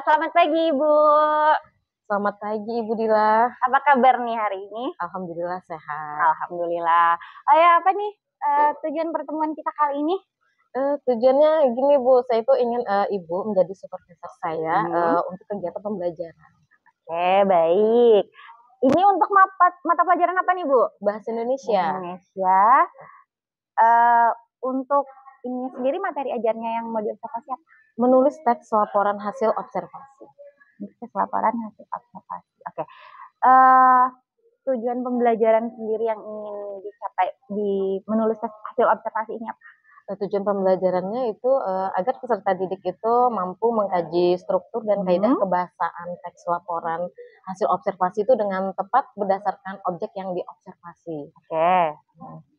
Selamat pagi Ibu. Selamat pagi Ibu Dila. Apa kabar nih hari ini? Alhamdulillah sehat. Alhamdulillah. Oh ya, apa nih tujuan pertemuan kita kali ini? Tujuannya gini Bu, saya itu ingin Ibu menjadi supervisor saya untuk kegiatan pembelajaran. Oke, baik. Ini untuk mata pelajaran apa nih Bu? Bahasa Indonesia. Indonesia. Untuk ini sendiri materi ajarnya yang mau diobservasi apa? Menulis teks laporan hasil observasi. Teks laporan hasil observasi. Oke. Tujuan pembelajaran sendiri yang ingin dicapai di menulis hasil observasi ini apa? Tujuan pembelajarannya itu agar peserta didik itu mampu mengkaji struktur dan kaidah kebahasaan teks laporan hasil observasi itu dengan tepat berdasarkan objek yang diobservasi. Oke.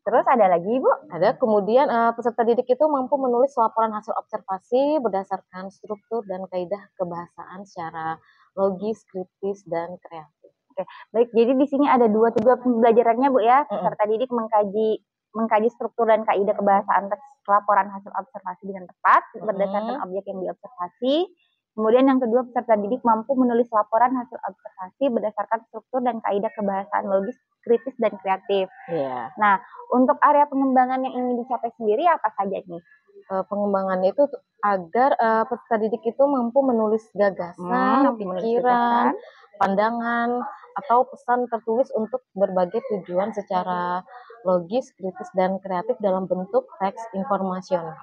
Terus ada lagi Bu? Ada, kemudian peserta didik itu mampu menulis laporan hasil observasi berdasarkan struktur dan kaidah kebahasaan secara logis, kritis, dan kreatif. Oke, baik. Jadi di sini ada dua tujuan pembelajarannya Bu ya. Peserta didik mengkaji struktur dan kaidah kebahasaan teks laporan hasil observasi dengan tepat berdasarkan objek yang diobservasi. Kemudian yang kedua, peserta didik mampu menulis laporan hasil observasi berdasarkan struktur dan kaidah kebahasaan logis, kritis, dan kreatif. Yeah. Nah, untuk area pengembangan yang ingin dicapai sendiri apa saja nih? Pengembangannya itu agar peserta didik itu mampu menulis gagasan, pikiran, pandangan, atau pesan tertulis untuk berbagai tujuan secara logis, kritis, dan kreatif dalam bentuk teks informasional.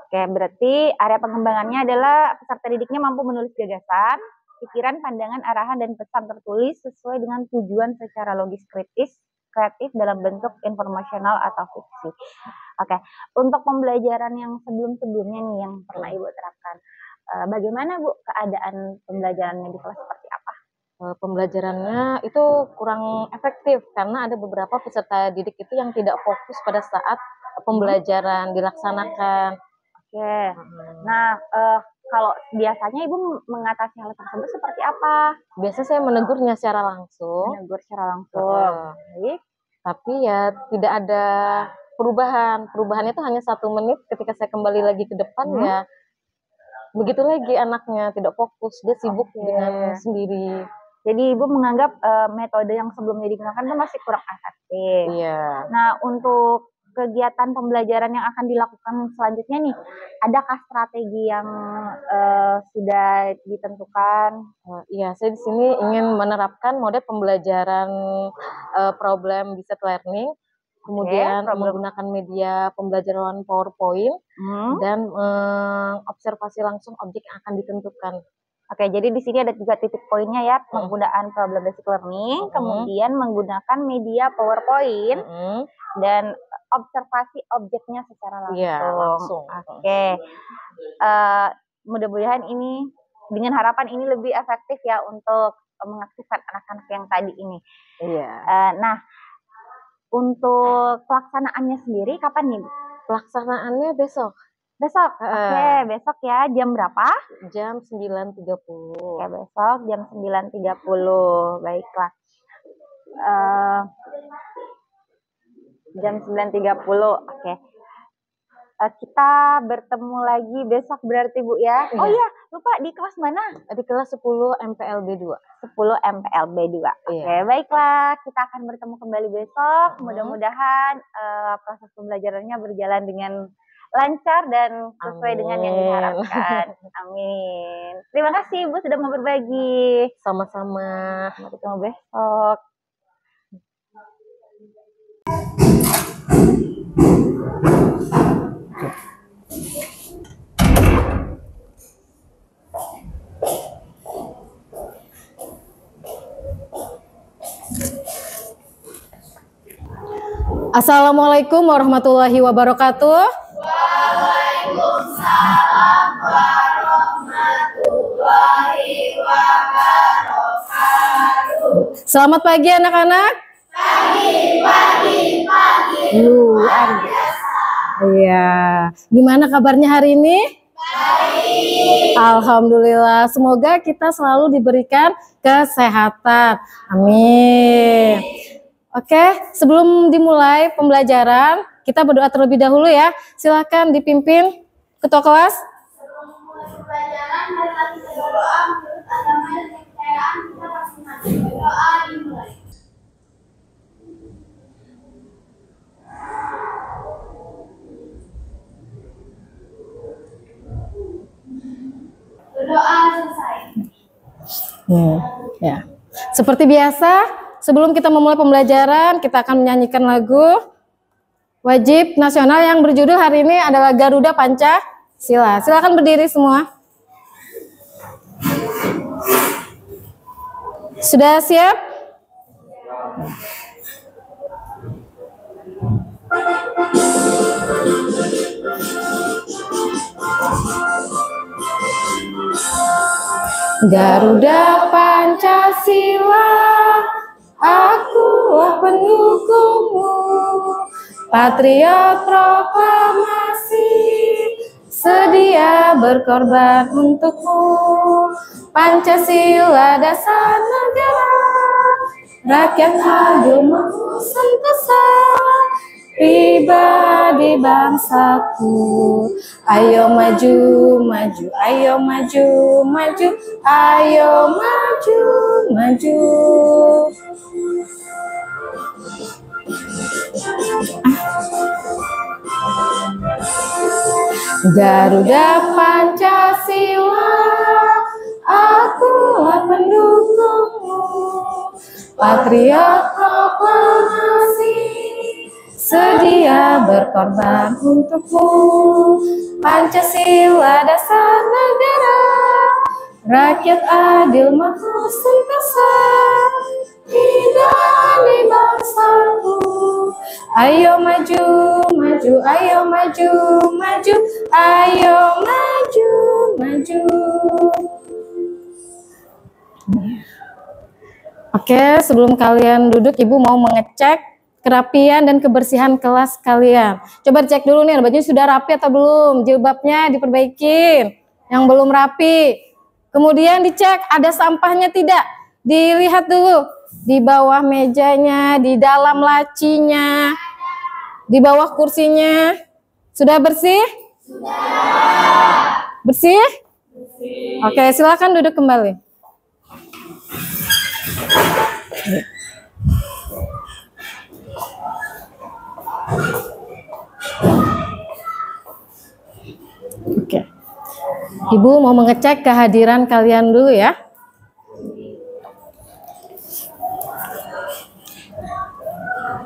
Oke, berarti area pengembangannya adalah peserta didiknya mampu menulis gagasan, pikiran, pandangan, arahan, dan pesan tertulis sesuai dengan tujuan secara logis, kritis, kreatif dalam bentuk informasional atau fiksi. Oke, untuk pembelajaran yang sebelum-sebelumnya nih yang pernah Ibu terapkan, bagaimana Bu keadaan pembelajarannya di kelas seperti apa? Pembelajarannya itu kurang efektif karena ada beberapa peserta didik itu yang tidak fokus pada saat pembelajaran dilaksanakan. Oke. Nah, kalau biasanya Ibu mengatasi hal tersebut seperti apa? Biasa saya menegurnya secara langsung. Menegur secara langsung. Baik. Tapi ya tidak ada perubahan. Perubahannya itu hanya 1 menit ketika saya kembali lagi ke depan ya begitu lagi anaknya tidak fokus, dia sibuk dengan sendiri. Jadi Ibu menganggap metode yang sebelumnya digunakan itu masih kurang efektif. Iya. Nah, untuk kegiatan pembelajaran yang akan dilakukan selanjutnya nih, adakah strategi yang sudah ditentukan? Iya, saya di sini ingin menerapkan model pembelajaran problem-based learning, kemudian menggunakan media pembelajaran PowerPoint dan observasi langsung objek yang akan ditentukan. Oke, jadi di sini ada 3 titik poinnya ya, penggunaan problem-based learning, kemudian menggunakan media PowerPoint, dan observasi objeknya secara langsung. Iya, langsung. Oke, mudah-mudahan ini dengan harapan ini lebih efektif ya untuk mengaktifkan anak-anak yang tadi ini. Iya. Nah, untuk pelaksanaannya sendiri kapan nih Bu? Pelaksanaannya besok. Besok? Oke, besok ya. Jam berapa? Jam 9.30. Oke, besok jam 9.30. Baiklah. Jam 9.30. Oke. Kita bertemu lagi besok berarti Bu ya. Oh iya, lupa di kelas mana? Di kelas 10 MPLB 2. 10 MPLB 2. Oke, baiklah. Kita akan bertemu kembali besok. Mudah-mudahan proses pembelajarannya berjalan dengan lancar dan sesuai dengan yang diharapkan. Amin. Terima kasih Ibu sudah mau berbagi. Sama-sama. Sampai ketemu besok. Assalamualaikum warahmatullahi wabarakatuh. Waalaikumsalam warahmatullahi wabarakatuh. Selamat pagi anak-anak. Pagi. Luar biasa. Iya. Gimana kabarnya hari ini? Baik. Alhamdulillah. Semoga kita selalu diberikan kesehatan. Amin. Oke, sebelum dimulai pembelajaran, kita berdoa terlebih dahulu ya. Silakan dipimpin ketua kelas. Sebelum pembelajaran, marilah kita berdoa. Berdoa selesai. Ya. Seperti biasa, sebelum kita memulai pembelajaran, kita akan menyanyikan lagu wajib nasional yang berjudul hari ini adalah Garuda Pancasila. Silakan berdiri semua. Sudah siap? Garuda Pancasila, akulah pendukungmu, patriot proklamasi, sedia berkorban untukmu. Pancasila dasar negara, rakyat adil makmur sentosa, pribadi bangsaku. Ayo maju, maju, ayo maju, maju, ayo maju, maju. Garuda Pancasila, akulah pendukungmu, patriot proklamasi, sedia berkorban untukmu. Pancasila dasar negara, rakyat adil makmur sentosa, pribadi bangsaku. Ayo maju, maju, ayo maju, maju, ayo maju, maju. Oke, sebelum kalian duduk, Ibu mau mengecek kerapian dan kebersihan kelas kalian. Coba cek dulu nih, bajunya sudah rapi atau belum, jilbabnya diperbaikin, yang belum rapi. Kemudian dicek ada sampahnya tidak, dilihat dulu di bawah mejanya, di dalam lacinya, di bawah kursinya. Sudah bersih? Sudah. Bersih? Bersih. Oke, silakan duduk kembali. Oke. Ibu mau mengecek kehadiran kalian dulu ya.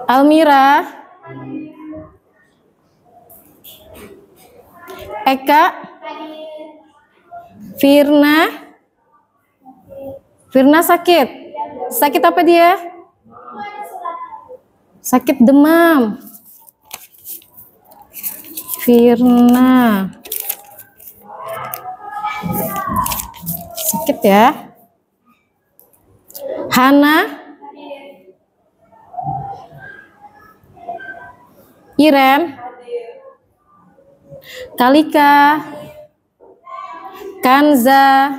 Almira, Eka, Firna sakit. Sakit apa dia? Sakit demam. Firna sakit ya. Hana, Iren, Kalika, Kanza,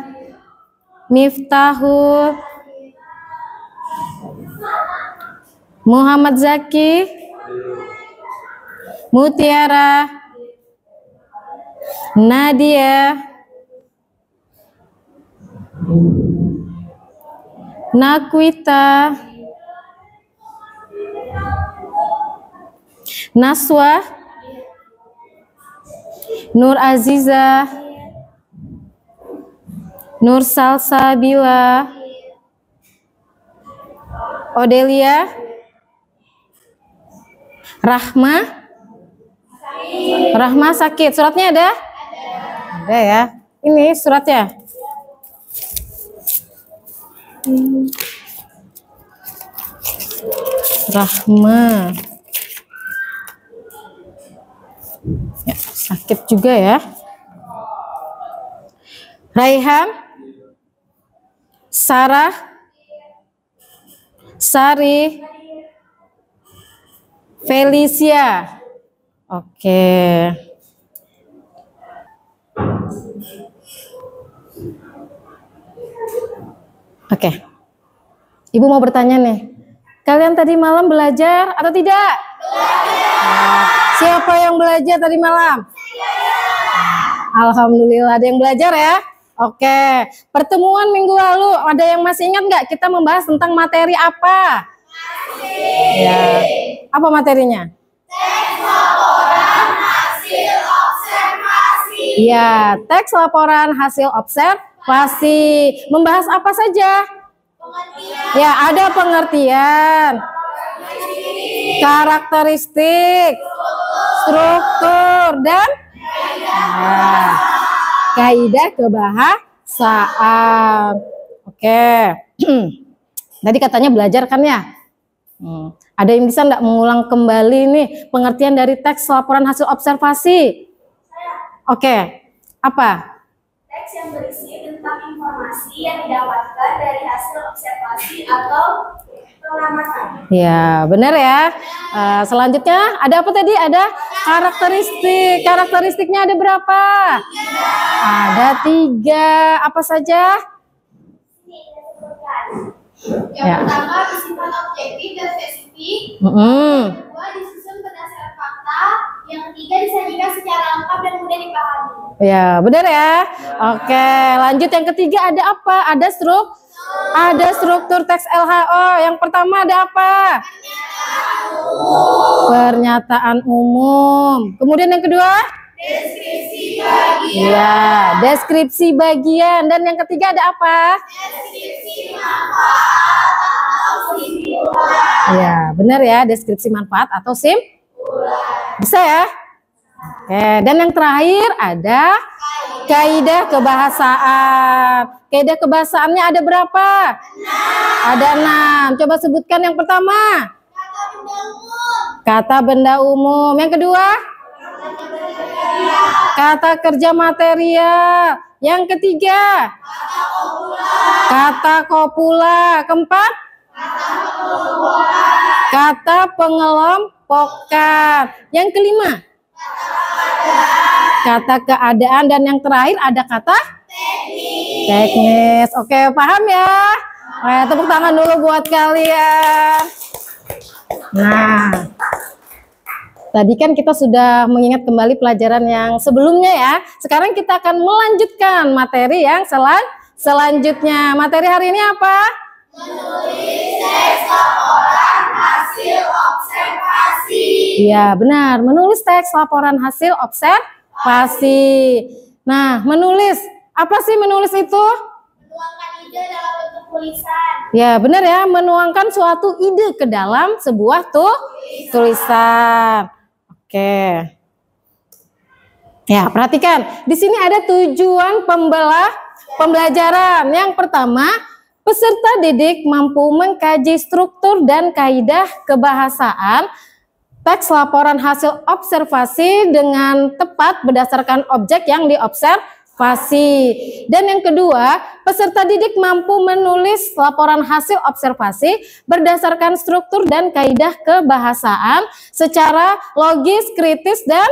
Miftahul, Muhammad Zaki, Mutiara, Nadia, Nakwita, Naswa, Nur Aziza, Nur Salsabila, Odelia, Rahma sakit. Suratnya ada? Ada ya. Ini suratnya. Rahma. Ya, sakit juga ya. Raihan, Sarah, Sari, Felicia. Oke. Oke. Ibu mau bertanya nih. Kalian tadi malam belajar atau tidak? Belajar. Siapa yang belajar tadi malam? Alhamdulillah ada yang belajar ya. Oke. Pertemuan minggu lalu ada yang masih ingat nggak kita membahas tentang materi apa? Ya. Apa materinya? Teks laporan hasil observasi. Ya, teks laporan hasil observasi. Fasi. Membahas apa saja? Ya, ada pengertian, karakteristik, struktur, dan kaidah kebahasaan. Oke. Tadi katanya belajar kan ya? Ada yang bisa nggak mengulang kembali nih pengertian dari teks laporan hasil observasi? Oke. Apa? Teks yang berisi tentang informasi yang didapatkan dari hasil observasi atau pengamatan. Ya, benar ya. Selanjutnya ada apa tadi? Ada karakteristik. Karakteristiknya ada berapa? Ada 3. Apa saja? Yang pertama bersifat objektif dan spesifik. Yang kedua disusun berdasarkan fakta. Yang ketiga disajikan secara lengkap dan mudah dipahami. Ya, benar ya. Oke, lanjut yang ketiga ada apa? Ada struktur teks LHO. Yang pertama ada apa? Pernyataan umum. Kemudian yang kedua? Deskripsi bagian. Ya, deskripsi bagian. Dan yang ketiga ada apa? Deskripsi manfaat atau simpulan. Ya, benar ya, deskripsi manfaat atau simpulan. Bisa ya? Oke, dan yang terakhir ada kaidah kebahasaan. Kaidah kebahasaannya ada berapa? 6. Ada 6. Coba sebutkan yang pertama. Kata benda umum. Kata benda umum. Yang kedua? Kata kerja material. Yang ketiga? Kata kopula. Keempat? Kata pengelompokan. Yang kelima? Kata keadaan. Dan yang terakhir ada kata teknis. Oke, paham ya? Tepuk tangan dulu buat kalian. Nah, tadi kan kita sudah mengingat kembali pelajaran yang sebelumnya ya. Sekarang kita akan melanjutkan materi yang selanjutnya. Materi hari ini apa? Menulis teks laporan hasil observasi. Iya, benar. Menulis teks laporan hasil observasi. Nah, menulis. Apa sih menulis itu? Menuangkan ide dalam bentuk tulisan. Ya, benar ya. Menuangkan suatu ide ke dalam sebuah tulisan. Oke. Ya, perhatikan. Di sini ada tujuan pembelajaran. Yang pertama, peserta didik mampu mengkaji struktur dan kaidah kebahasaan teks laporan hasil observasi dengan tepat berdasarkan objek yang diobservasi. Dan yang kedua, peserta didik mampu menulis laporan hasil observasi berdasarkan struktur dan kaidah kebahasaan secara logis, kritis, dan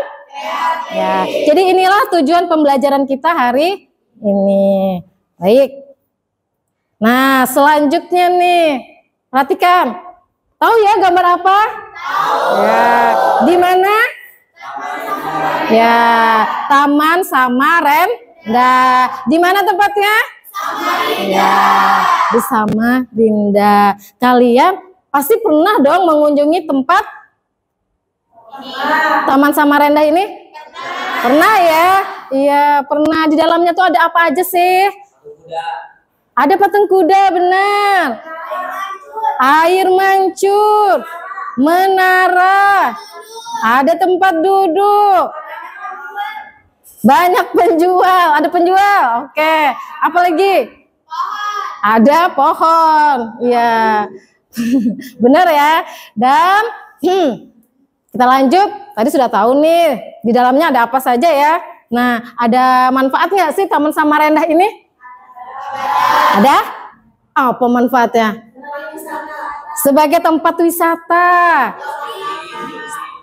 ya. Jadi inilah tujuan pembelajaran kita hari ini. Baik. Nah, selanjutnya nih, perhatikan. Tahu ya gambar apa? Tahu. Ya, di mana? Ya, Taman Samarinda. Di mana tempatnya? Samarinda. Ya, di Samarinda. Kalian pasti pernah dong mengunjungi tempat Taman Samarinda ini? Pernah ya? Iya, pernah. Di dalamnya tuh ada apa aja sih? Ada patung kuda, benar. Air mancur, menara, ada tempat duduk, banyak penjual, ada penjual. Oke, apa lagi? Ada pohon, ya, benar ya. Dan kita lanjut. Tadi sudah tahu nih di dalamnya ada apa saja ya. Nah, ada manfaat nggak sih Taman Samarinda ini? Ada? Apa manfaatnya? Sebagai tempat wisata,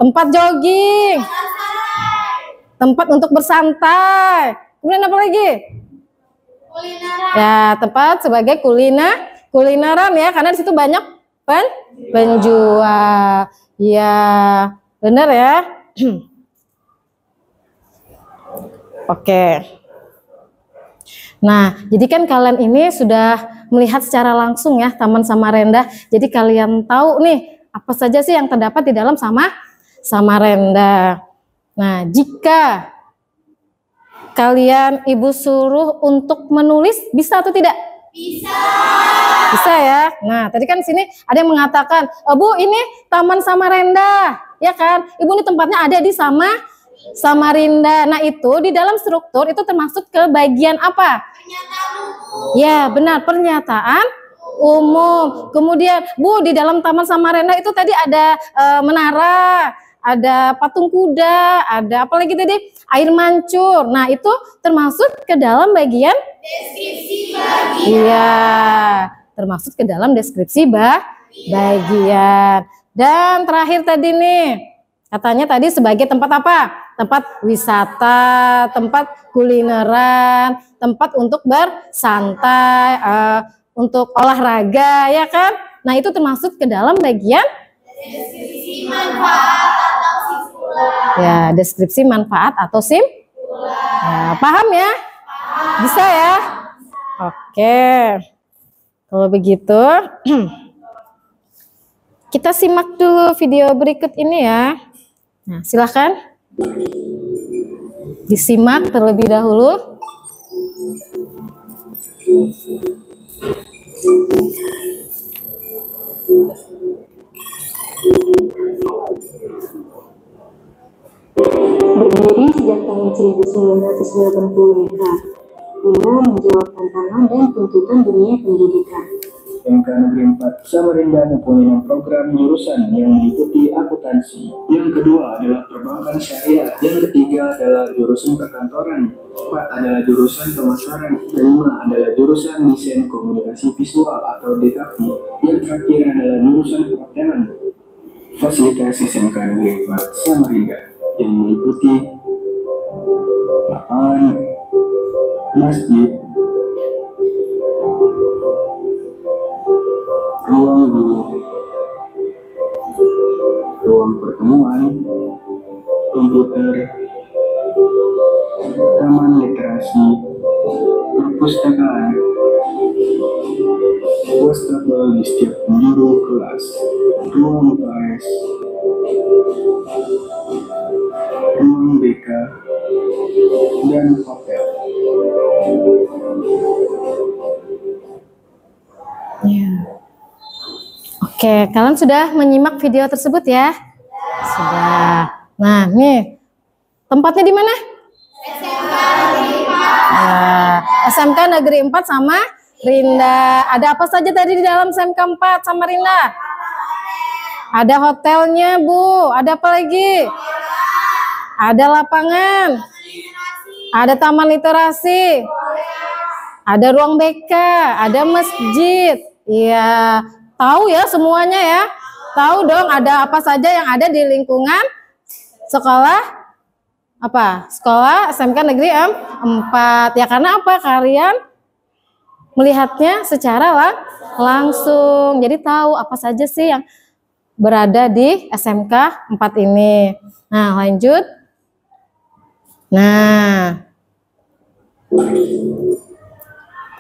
tempat jogging, tempat untuk bersantai. Kemudian apa lagi? Ya, tempat sebagai kulineran ya, karena di situ banyak penjual. Ya, benar ya. Oke. Nah, jadi kan kalian ini sudah melihat secara langsung ya Taman Samarinda. Jadi kalian tahu nih apa saja sih yang terdapat di dalam Samarinda. Nah, jika kalian ibu suruh untuk menulis, bisa atau tidak? Bisa. Bisa ya. Nah, tadi kan sini ada yang mengatakan, Bu, ini Taman Samarinda, ya kan? Ibu, ini tempatnya ada di Samarinda. Nah, itu di dalam struktur itu termasuk ke bagian apa? Pernyataan umum. Ya, benar, pernyataan umum. Kemudian, Bu, di dalam Taman Samarinda itu tadi ada menara, ada patung kuda, ada apa lagi tadi? Air mancur. Nah, itu termasuk ke dalam bagian Deskripsi bagian. iya, termasuk ke dalam deskripsi bagian. Dan terakhir tadi nih, katanya tadi sebagai tempat apa? Tempat wisata, tempat kulineran, tempat untuk bersantai, untuk olahraga, ya kan? Nah, itu termasuk ke dalam bagian Deskripsi manfaat atau simpulan. ya, deskripsi manfaat atau ya, paham ya? Bisa ya? Oke. Kalau begitu, kita simak dulu video berikut ini ya. Nah, silakan disimak terlebih dahulu. Berdiri sejak tahun 1990 guna menjawab tantangan dan tuntutan dunia pendidikan. MK Negeri 4 Samarinda mempunyai program jurusan yang meliputi akuntansi. Yang kedua adalah perbankan syariah. Yang ketiga adalah jurusan perkantoran. 4 adalah jurusan pemasaran. 5 adalah jurusan desain komunikasi visual atau DKV. Yang terakhir adalah jurusan perhotelan. Fasilitas SMK Negeri 4 Samarinda yang meliputi lapangan, masjid, ruang guru, ruang pertemuan, komputer, taman literasi, perpustakaan, wastafel di setiap penjuru kelas, ruang UKS, ruang BK, dan hotel. Ya. Oke, kalian sudah menyimak video tersebut ya? Sudah. Nah, nih tempatnya di mana? SMK Negeri 4 sama Rinda. Ada apa saja tadi di dalam SMK 4 sama Rinda? Ada hotelnya, Bu. Ada apa lagi? Ada lapangan. Ada taman literasi. Ada ruang BK, ada masjid. Iya, tahu ya semuanya ya. Tahu dong ada apa saja yang ada di lingkungan sekolah apa? Sekolah SMK Negeri 4. Ya karena apa? Kalian melihatnya secara langsung. Jadi tahu apa saja sih yang berada di SMK 4 ini. Nah, lanjut. Nah.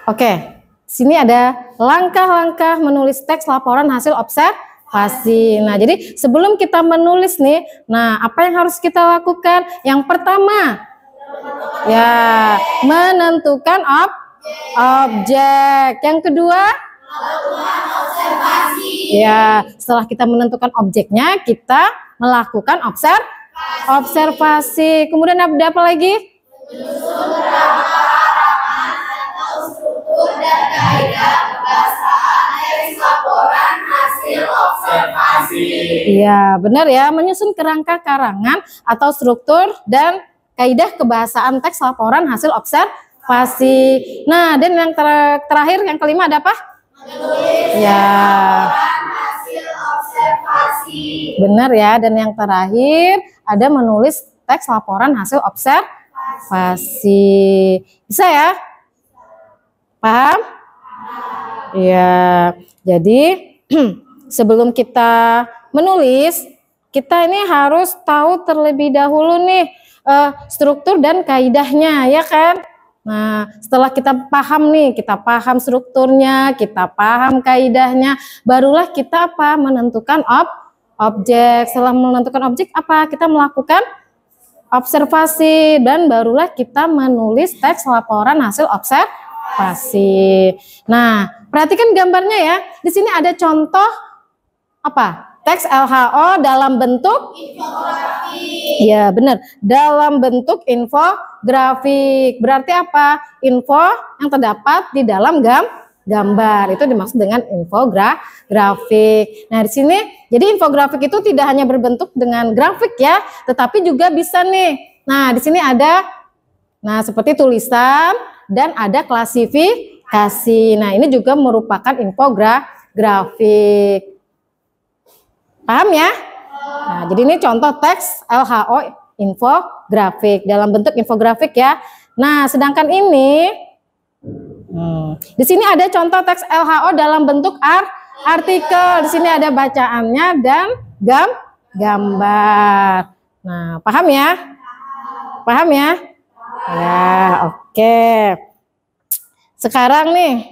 Oke, sini ada langkah-langkah menulis teks laporan hasil observasi. Nah, jadi sebelum kita menulis nih, nah apa yang harus kita lakukan? Yang pertama, ya menentukan objek. Yang kedua, Melakukan observasi. ya setelah kita menentukan objeknya, kita melakukan observasi. Kemudian ada apa lagi? Dan kaidah kebahasaan teks laporan hasil observasi. Iya, benar ya, menyusun kerangka karangan atau struktur dan kaidah kebahasaan teks laporan hasil observasi. Nah, dan yang terakhir, yang kelima ada apa? Menulis Ya, hasil observasi. benar ya, dan yang terakhir ada menulis teks laporan hasil observasi. Bisa ya? Paham? Ya, jadi sebelum kita menulis, kita ini harus tahu terlebih dahulu nih struktur dan kaidahnya, ya kan? Nah, setelah kita paham nih, kita paham strukturnya, kita paham kaidahnya, barulah kita apa? Menentukan objek. Setelah menentukan objek, apa? Kita melakukan observasi, dan barulah kita menulis teks laporan hasil observasi. Nah, perhatikan gambarnya ya. Di sini ada contoh apa? Teks LHO dalam bentuk infografik. Ya, benar. Dalam bentuk infografik. Berarti apa? Info yang terdapat di dalam gambar. Itu dimaksud dengan infografik. Nah, di sini jadi infografik itu tidak hanya berbentuk dengan grafik ya, tetapi juga bisa nih. Nah, di sini ada seperti tulisan dan ada klasifikasi. Nah, ini juga merupakan infografik. Paham ya? Nah, jadi ini contoh teks LHO infografik dalam bentuk infografik ya. Nah, sedangkan ini di sini ada contoh teks LHO dalam bentuk artikel. Di sini ada bacaannya dan gambar. Nah, paham ya? Paham ya? Ya, oke. Sekarang nih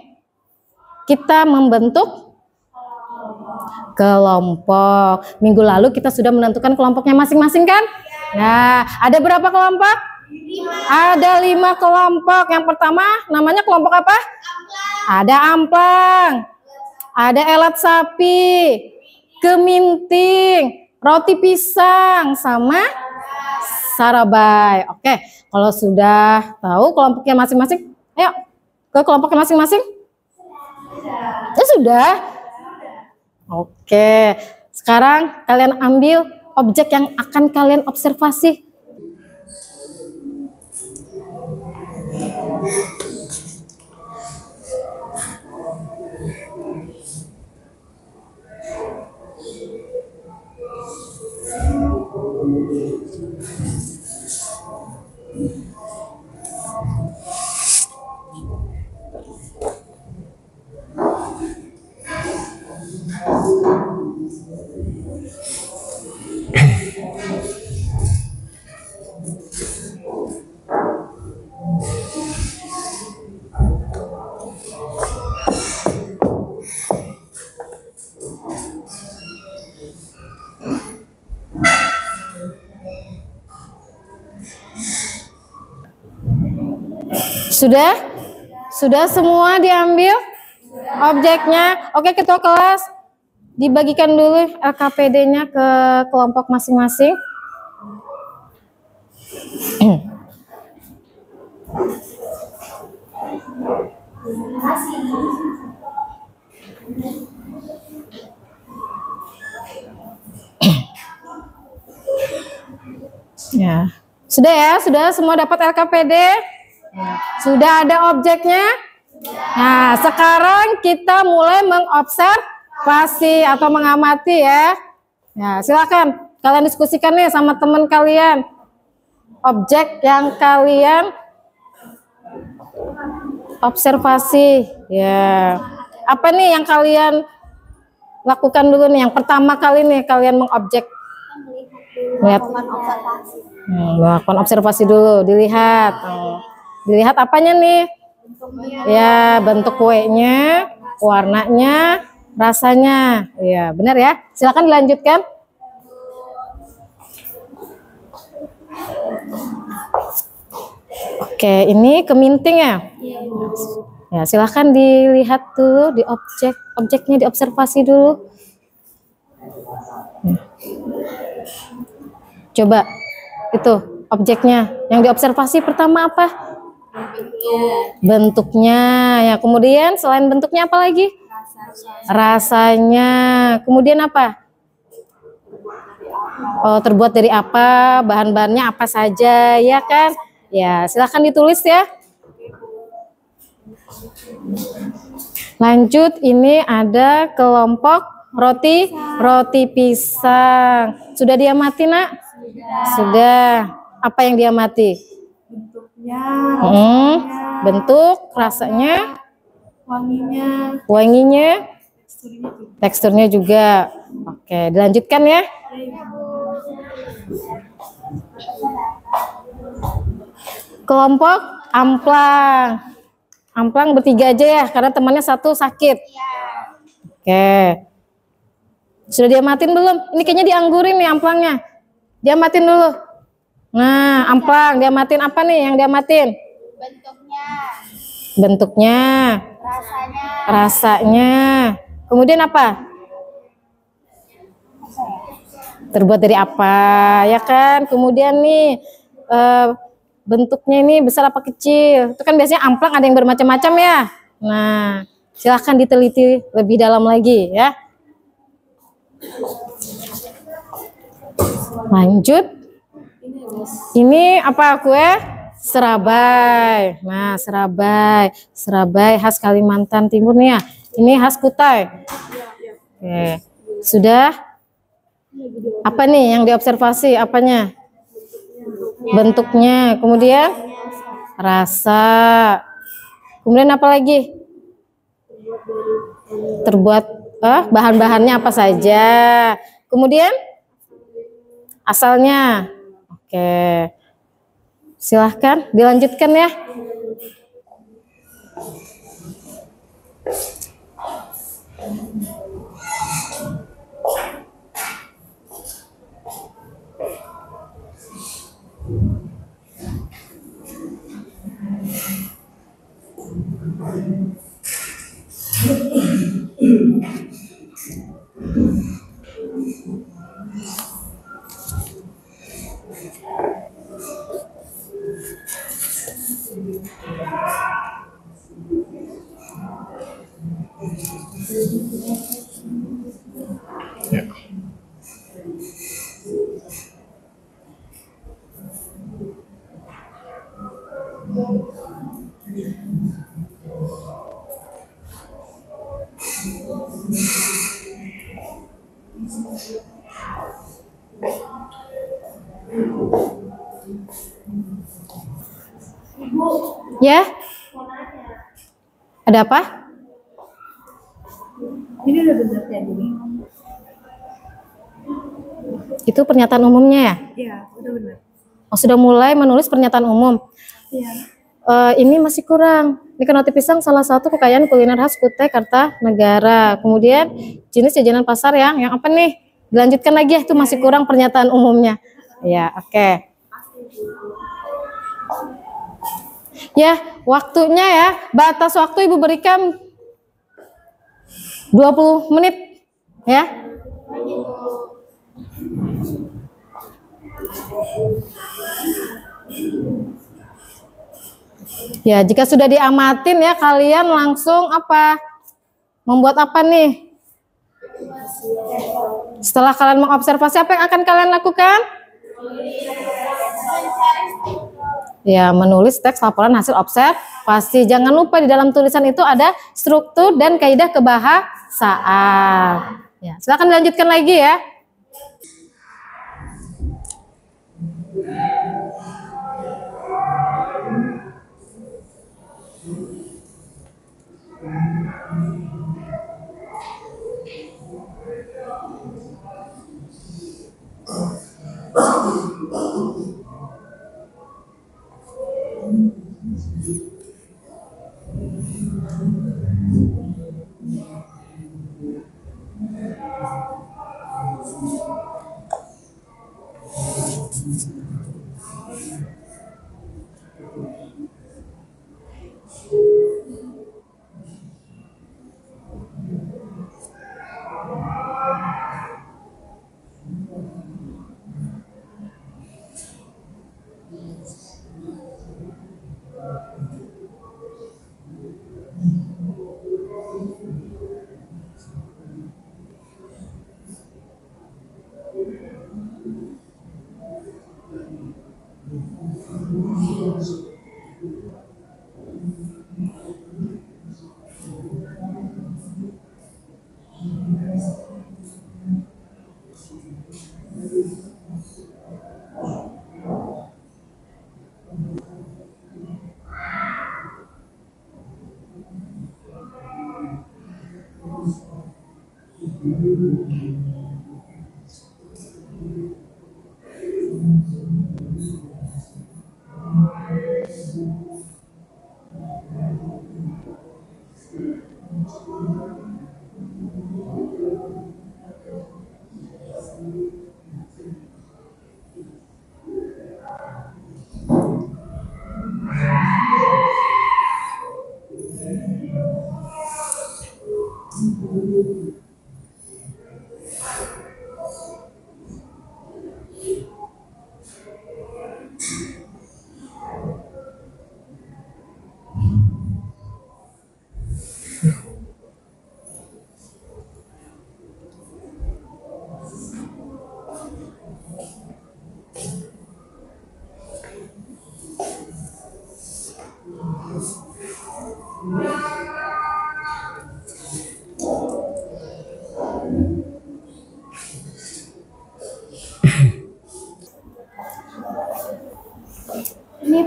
kita membentuk kelompok. Minggu lalu kita sudah menentukan kelompoknya masing-masing kan? Nah, ada berapa kelompok? 5. Ada 5 kelompok. Yang pertama namanya kelompok apa? Ada amplang, ada elat sapi, keminting, roti pisang, sama sarabai. Oke, kalau sudah tahu kelompoknya masing-masing, ayo ke kelompoknya masing-masing. Ya sudah. Oke, sekarang kalian ambil objek yang akan kalian observasi. Sudah semua diambil objeknya. Oke, ketua kelas dibagikan dulu LKPD-nya ke kelompok masing-masing. Ya, sudah ya, sudah semua dapat LKPD. Sudah ada objeknya. Nah, sekarang kita mulai mengobservasi atau mengamati ya. Nah, silakan kalian diskusikan nih sama teman kalian. Objek yang kalian observasi. Ya. Apa nih yang kalian lakukan dulu nih? Yang pertama kali nih kalian mengobjek. Melakukan observasi dulu, dilihat. Dilihat apanya nih? Ya, bentuk kuenya, warnanya, rasanya. Ya, benar ya. Silakan dilanjutkan. Oke, ini keminting ya? Ya, silakan dilihat dulu di objeknya diobservasi dulu. Coba itu objeknya yang diobservasi pertama apa? Bentuknya. Ya, kemudian selain bentuknya apa lagi? Rasanya. Kemudian apa? Oh, terbuat dari apa? Bahan-bahannya apa saja, ya kan? Ya, silahkan ditulis ya. Lanjut, ini ada kelompok roti pisang. Sudah diamati, Nak? Sudah. Apa yang diamati? Bentuk, rasanya, wanginya, teksturnya juga. Oke, dilanjutkan ya. Kelompok amplang. Amplang bertiga aja ya, karena temannya satu sakit. Oke. Sudah diamatin belum? Ini kayaknya dianggurin nih amplangnya. Diamatin dulu. Nah, amplang diamatin apa nih yang diamatin? Bentuknya, Bentuknya, rasanya, rasanya. Kemudian apa? Terbuat dari apa, ya kan? Kemudian nih bentuknya ini besar apa kecil? Itu kan biasanya amplang ada yang bermacam-macam ya. Nah, silahkan diteliti lebih dalam lagi ya. Lanjut. Ini apa kue? Serabai. Nah, serabai. Serabai khas Kalimantan Timur nih ya. Ini khas Kutai. Oke. Sudah? Apa nih yang diobservasi? Apanya? Bentuknya. Kemudian? Rasa. Kemudian apa lagi? Terbuat bahan-bahannya apa saja. Kemudian? Asalnya. Oke. Silahkan dilanjutkan ya. Ya? Ada apa? Ini udah bener ya jadi. Itu pernyataan umumnya ya? Iya, udah bener. Oh, sudah mulai menulis pernyataan umum. Iya. Ini masih kurang. Ikan roti pisang salah satu kekayaan kuliner khas Kutai Kartanegara. Kemudian jenis jajanan pasar yang apa nih? Dilanjutkan lagi ya, itu masih kurang pernyataan umumnya. Ya, oke. Ya, waktunya ya. Batas waktu Ibu berikan 20 menit ya. Ya, jika sudah diamatin ya, kalian langsung apa? Membuat apa nih? Setelah kalian mengobservasi, apa yang akan kalian lakukan? Ya, menulis teks laporan hasil observasi. Jangan lupa di dalam tulisan itu ada struktur dan kaidah kebahasaan. Ya, silakan dilanjutkan lagi ya.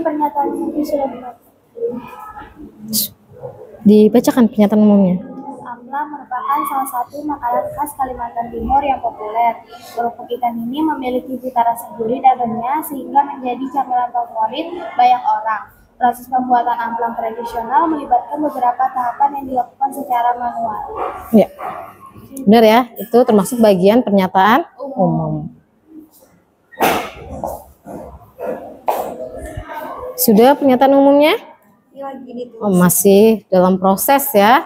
pernyataan umumnya sudah dibaca. Dibacakan pernyataan umumnya. Amplang merupakan salah satu makanan khas Kalimantan Timur yang populer. Kerupuk ikan ini memiliki cita rasa gurih dan renyah sehingga menjadi camilan favorit banyak orang. Proses pembuatan amplang tradisional melibatkan beberapa tahapan yang dilakukan secara manual. Ya, benar ya. Itu termasuk bagian pernyataan umum. Sudah pernyataan umumnya? Oh, masih dalam proses ya.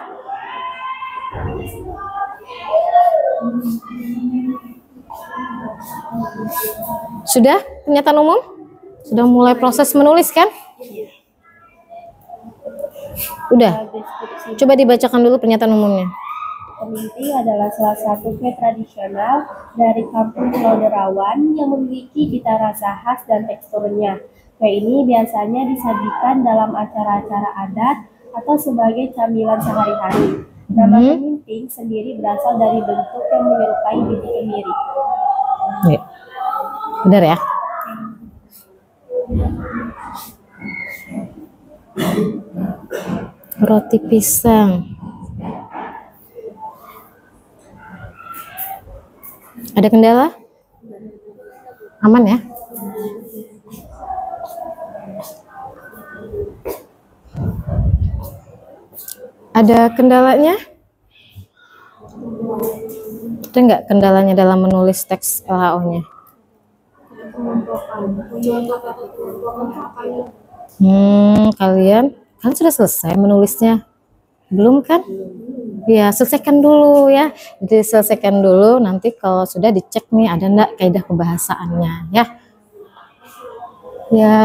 Sudah pernyataan umum? Sudah mulai proses menulis kan? Udah. Coba dibacakan dulu pernyataan umumnya. Keminting adalah salah satu kue tradisional dari kampung Pulau Derawan yang memiliki cita rasa khas dan teksturnya. Kue ini biasanya disajikan dalam acara-acara adat atau sebagai camilan sehari-hari. Nama keminting sendiri berasal dari bentuk yang menyerupai biji kemiri. Ya. Benar ya? Roti pisang. Ada kendala? Aman ya? Ada kendalanya? Ada nggak kendalanya dalam menulis teks LHO-nya? Kalian sudah selesai menulisnya? Belum kan? Ya, selesaikan dulu ya. Jadi selesaikan dulu, nanti kalau sudah dicek nih ada enggak kaidah kebahasaannya ya. Ya.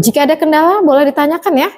Jika ada kendala boleh ditanyakan ya.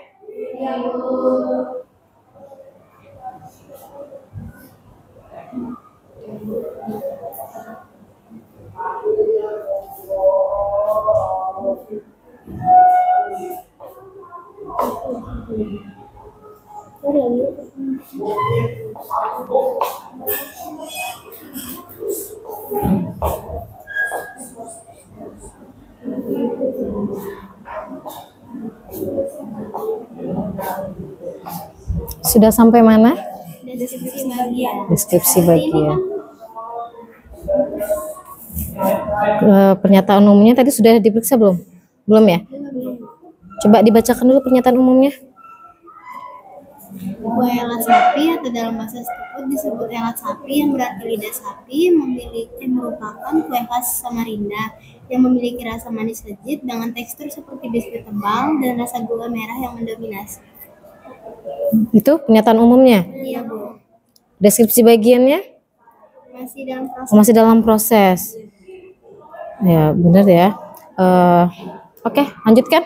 Sudah sampai mana? Deskripsi bagian. Deskripsi bagian. Pernyataan umumnya tadi sudah diperiksa belum? Belum ya? Coba dibacakan dulu pernyataan umumnya. Kue elat sapi atau dalam bahasa setempat disebut elat sapi yang berarti lidah sapi merupakan kue khas Samarinda yang memiliki rasa manis legit dengan tekstur seperti biskuit tebal dan rasa gula merah yang mendominasi. Itu pernyataan umumnya. Iya, Bu. Deskripsi bagiannya? Masih dalam proses. Masih dalam proses. Ya, benar ya. Oke, lanjutkan.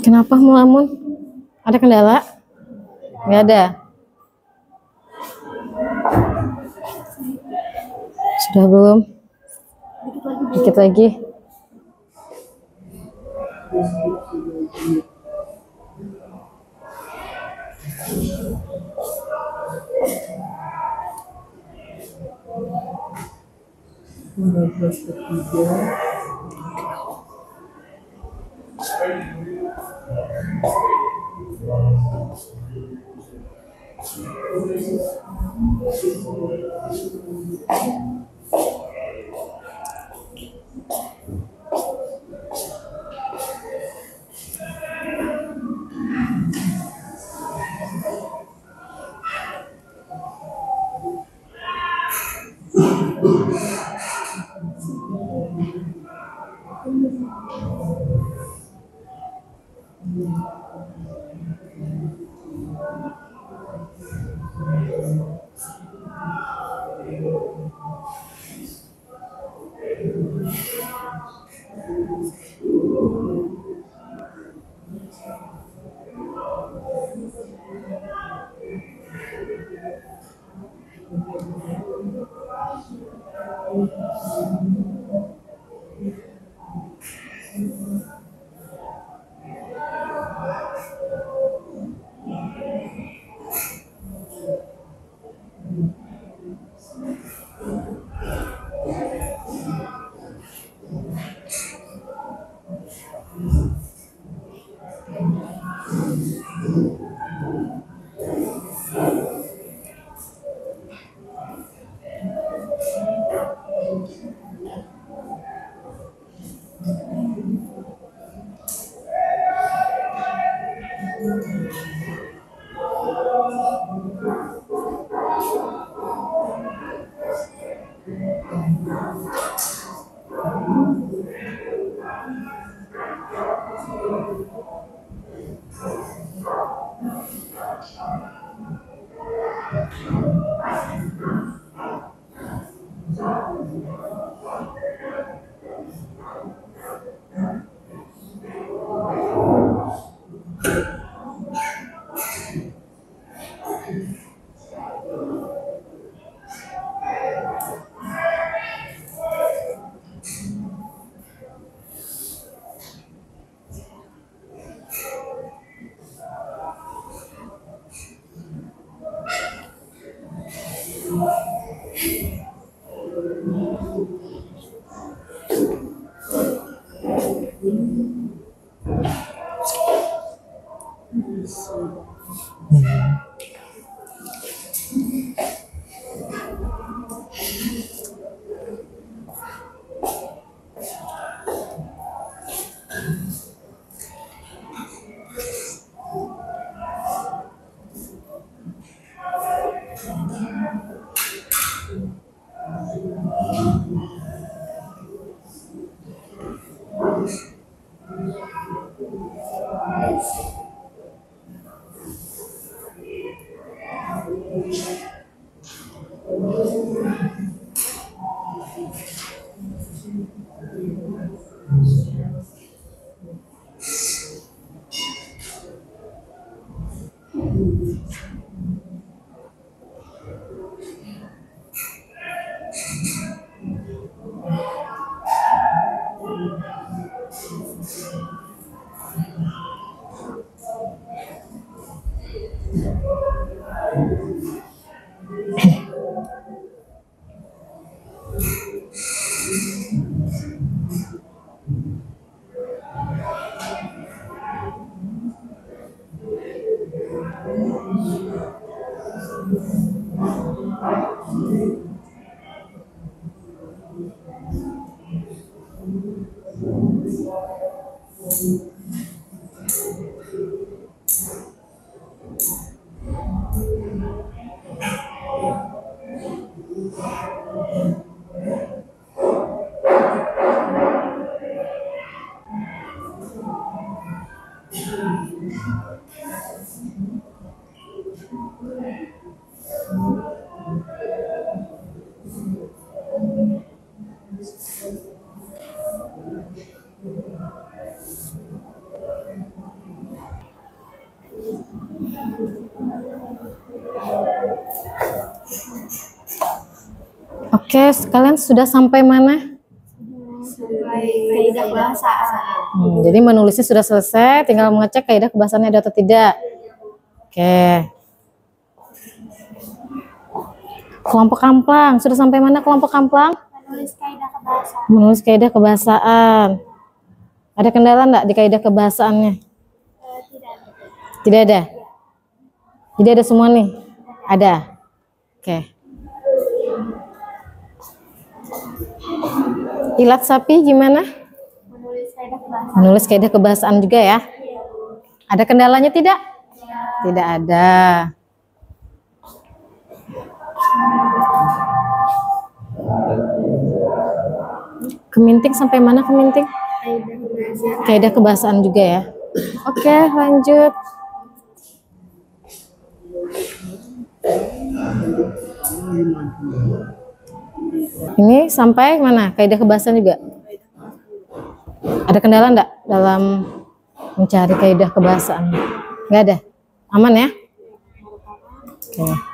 Kenapa melamun? Ada kendala? Nggak ada. Sudah belum? Dikit lagi. Oke, kalian sudah sampai mana? Kaidah kebahasaan. Jadi menulisnya sudah selesai, tinggal mengecek kaidah kebahasaannya ada atau tidak. Oke. Kelompok Kamplang, sudah sampai mana kelompok Kamplang? Menulis kaidah kebahasaan. Menulis kaidah kebahasaan. Ada kendala enggak di kaidah kebahasaannya? Tidak ada. Jadi ada semua nih? Ada. Oke. Ilat sapi gimana? Menulis kaidah kebahasaan. Menulis kaidah kebahasaan juga ya? Ada kendalanya tidak? Tidak ada. Keminting sampai mana keminting? Kaidah kebahasaan juga ya? Oke, lanjut. Ini sampai mana? Kaidah kebahasaan juga? Ada kendala enggak dalam mencari kaidah kebahasaan? Enggak ada? Aman ya? Oke.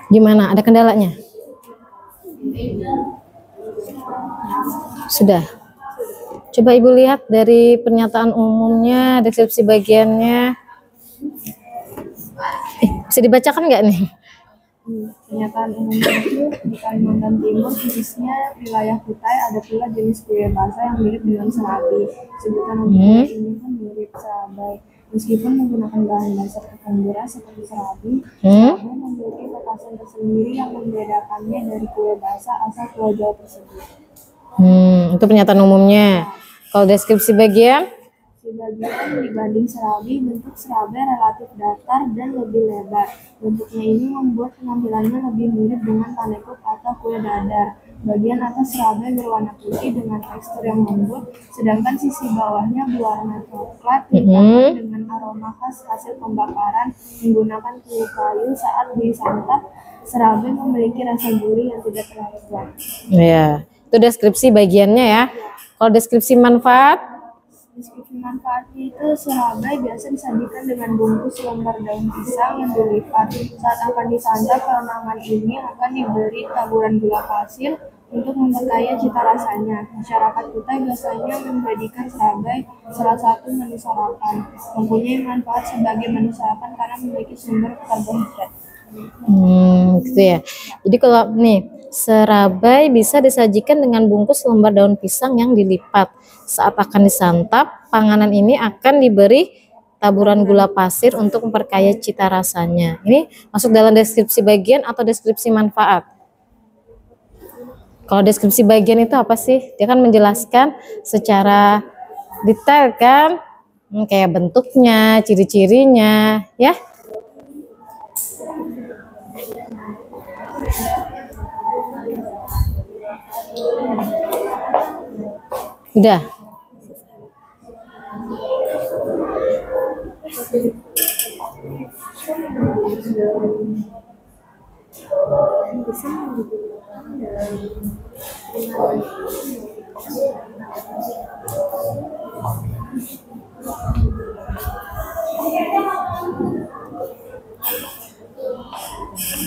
Gimana? Ada kendalanya? Sudah. Coba Ibu lihat dari pernyataan umumnya, deskripsi bagiannya. Bisa dibacakan nggak nih? Pernyataan umumnya itu di Kalimantan Timur, khususnya wilayah Kutai, ada pula jenis kue basah yang mirip dengan serabi. Sebutan untuk kue ini pun mirip serabai. Meskipun menggunakan bahan dasar tepung beras seperti serabi, serabi memiliki kekhasan tersendiri yang membedakannya dari kue basah asal Pulau Jawa tersebut. Itu pernyataan umumnya. Kalau deskripsi bagian? Sebagian dibanding serabi, bentuk serabi relatif datar dan lebih lebar. Bentuknya ini membuat penampilannya lebih mirip dengan panekuk atau kue dadar. Bagian atas serabi berwarna putih dengan tekstur yang lembut, sedangkan sisi bawahnya berwarna coklat ditambah dengan aroma khas hasil pembakaran menggunakan kulit kayu. Saat disantap, serabi memiliki rasa gurih yang tidak terlalu kuat. Ya, itu deskripsi bagiannya ya. Kalau deskripsi manfaat? Deskripsi manfaatnya itu serabai biasa disajikan dengan bungkus lembar daun pisang yang dilipat. Saat akan disantap, perenangan ini akan diberi taburan gula pasir untuk memperkaya cita rasanya. Masyarakat Kutai biasanya menjadikan serabai salah satu menu sarapan. Mempunyai manfaat sebagai menu sarapan karena memiliki sumber karbohidrat. Gitu ya. Jadi kalau nih, serabai bisa disajikan dengan bungkus lembar daun pisang yang dilipat. Saat akan disantap, panganan ini akan diberi taburan gula pasir untuk memperkaya cita rasanya. Ini masuk dalam deskripsi bagian atau deskripsi manfaat? Kalau deskripsi bagian itu apa sih? Dia kan menjelaskan secara detail kan, kayak bentuknya, ciri-cirinya, ya. Udah.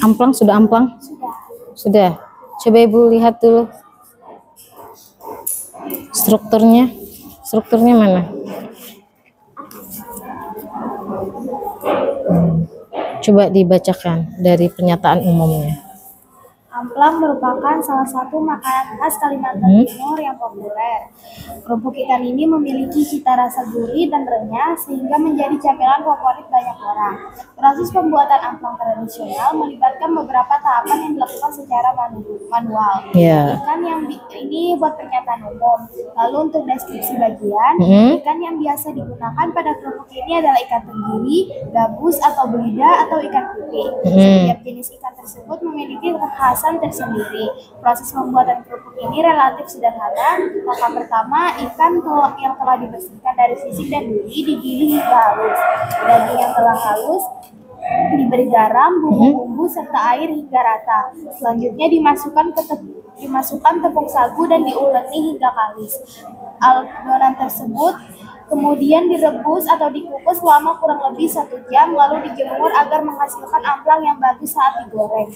Amplang sudah amplang? Sudah. Coba Ibu lihat dulu strukturnya. Strukturnya mana? Coba dibacakan dari pernyataan umumnya. Amplang merupakan salah satu makanan khas Kalimantan Timur yang populer. Kerupuk ikan ini memiliki cita rasa gurih dan renyah sehingga menjadi camilan favorit banyak orang. Proses pembuatan amplang tradisional melibatkan beberapa tahapan yang dilakukan secara manual. Ikan yang ini buat pernyataan umum. Lalu untuk deskripsi bagian, ikan yang biasa digunakan pada kerupuk ini adalah ikan tenggiri, gabus atau belida atau ikan putih. Setiap jenis ikan tersebut memiliki kekhasan tersendiri. Proses pembuatan kerupuk ini relatif sederhana. Langkah pertama, ikan yang telah dibersihkan dari sisik dan duri digiling hingga halus. Daging yang telah halus diberi garam, bumbu-bumbu serta air hingga rata. Selanjutnya dimasukkan tepung sagu dan diuleni hingga kalis. Adonan tersebut kemudian direbus atau dikukus selama kurang lebih 1 jam, lalu dijemur agar menghasilkan amplang yang bagus saat digoreng.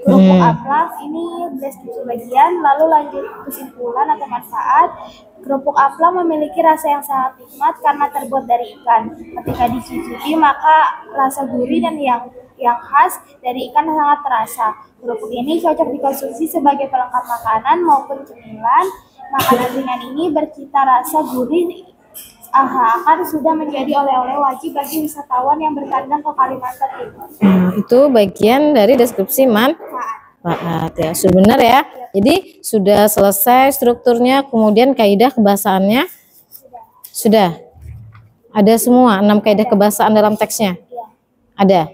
Kerupuk amplang ini deskripsi bagian, lalu lanjut kesimpulan atau manfaat. Kerupuk amplang memiliki rasa yang sangat nikmat karena terbuat dari ikan. Ketika dicicipi maka rasa gurih dan yang khas dari ikan sangat terasa. Kerupuk ini cocok dikonsumsi sebagai pelengkap makanan maupun cemilan. Makanan ringan ini bercita rasa gurih akan sudah menjadi oleh-oleh wajib bagi wisatawan yang bertandang ke Kalimantan Timur. Itu bagian dari deskripsi manfaat ya. Sudah benar ya. Jadi sudah selesai strukturnya, kemudian kaidah kebahasaannya sudah. Ada semua 6 kaidah kebahasaan dalam teksnya. Ada.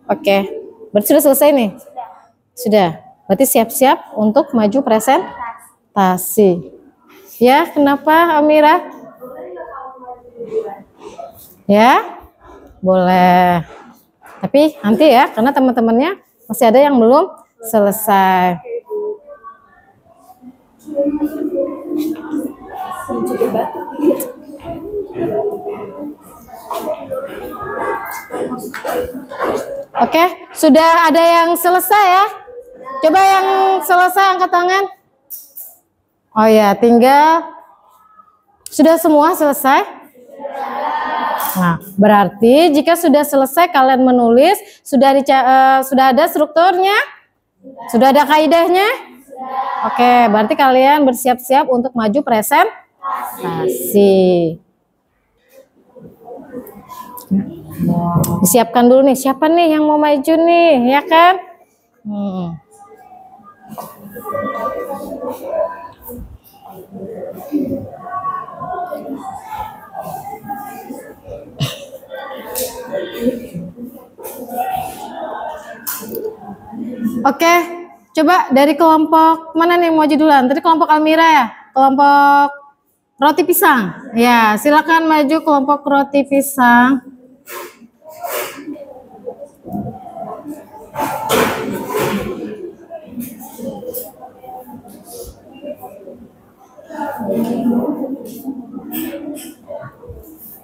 Oke. Berarti sudah selesai nih. Sudah. Berarti siap-siap untuk maju presentasi. Ya, kenapa Amira? Ya, boleh. Tapi nanti ya, karena teman-temannya masih ada yang belum selesai. Oke, sudah ada yang selesai ya? Coba yang selesai angkat tangan. Oh ya, tinggal sudah semua selesai? Nah, berarti jika sudah selesai kalian menulis, sudah ada strukturnya? Sudah ada kaidahnya? Oke, berarti kalian bersiap-siap untuk maju presentasi. Disiapkan dulu nih, siapa nih yang mau maju nih, ya kan? Oke, coba dari kelompok mana nih yang mau maju duluan? Tadi kelompok Almira ya? Kelompok roti pisang. Ya, silakan maju kelompok roti pisang.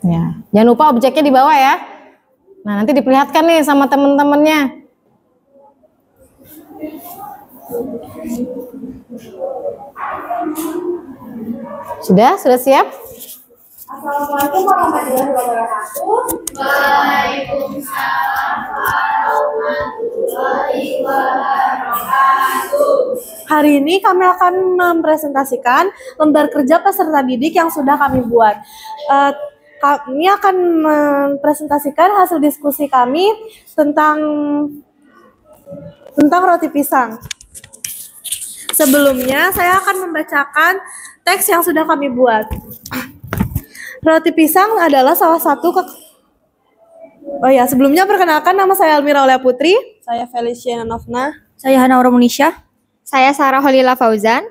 Ya, jangan lupa objeknya di bawah ya. Nah, nanti diperlihatkan nih sama teman-temannya. Sudah siap? Assalamualaikum warahmatullahi wabarakatuh. Waalaikumsalam warahmatullahi wabarakatuh. Hari ini kami akan mempresentasikan lembar kerja peserta didik yang sudah kami buat. Kami akan mempresentasikan hasil diskusi kami tentang roti pisang. Sebelumnya, saya akan membacakan teks yang sudah kami buat. Roti pisang adalah salah satu sebelumnya perkenalkan, nama saya Almira Aulia Putri. Saya Felicia Novna. Saya Hana Romunisha. Saya Sarah Holila Fauzan.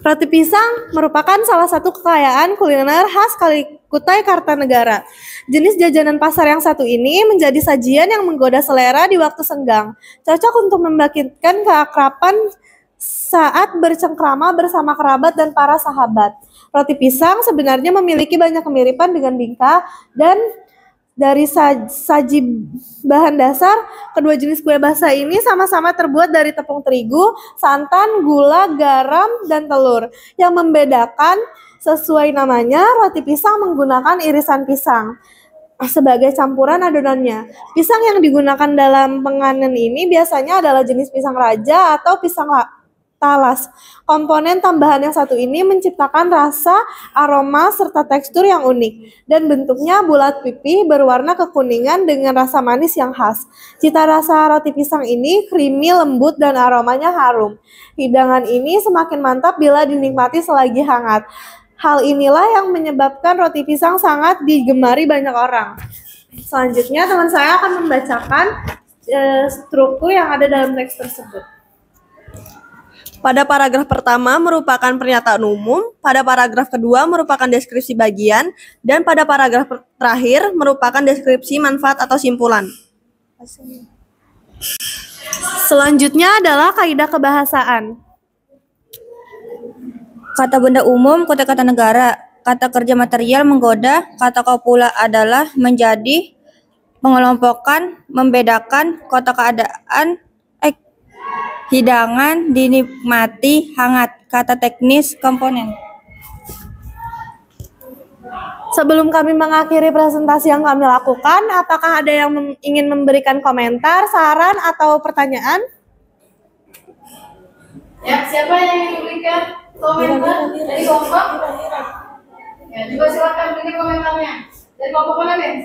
Roti pisang merupakan salah satu kekayaan kuliner khas Kutai Kartanegara. Jenis jajanan pasar yang satu ini menjadi sajian yang menggoda selera di waktu senggang. Cocok untuk membangkitkan keakraban saat bercengkrama bersama kerabat dan para sahabat. Roti pisang sebenarnya memiliki banyak kemiripan dengan bingka, dan dari saji bahan dasar, kedua jenis kue basah ini sama-sama terbuat dari tepung terigu, santan, gula, garam, dan telur. Yang membedakan sesuai namanya, roti pisang menggunakan irisan pisang sebagai campuran adonannya. Pisang yang digunakan dalam penganan ini biasanya adalah jenis pisang raja atau pisang talas. Komponen tambahan yang satu ini menciptakan rasa, aroma, serta tekstur yang unik. Dan bentuknya bulat pipih berwarna kekuningan dengan rasa manis yang khas. Cita rasa roti pisang ini creamy, lembut, dan aromanya harum. Hidangan ini semakin mantap bila dinikmati selagi hangat. Hal inilah yang menyebabkan roti pisang sangat digemari banyak orang. Selanjutnya, teman saya akan membacakan struktur yang ada dalam teks tersebut. Pada paragraf pertama merupakan pernyataan umum, pada paragraf kedua merupakan deskripsi bagian, dan pada paragraf terakhir merupakan deskripsi manfaat atau simpulan. Selanjutnya adalah kaidah kebahasaan. Kata benda umum, Kutai Kartanegara. Kata kerja material menggoda, kata kopula adalah menjadi, mengelompokkan, membedakan, kota keadaan, hidangan, dinikmati, hangat. Kata teknis, komponen. Sebelum kami mengakhiri presentasi yang kami lakukan, apakah ada yang ingin memberikan komentar, saran, atau pertanyaan? Ya, siapa yang ingin memberikan komentar dari kelompok? Ya, juga silakan berikan komentarnya. Dari kelompok mana, Ben?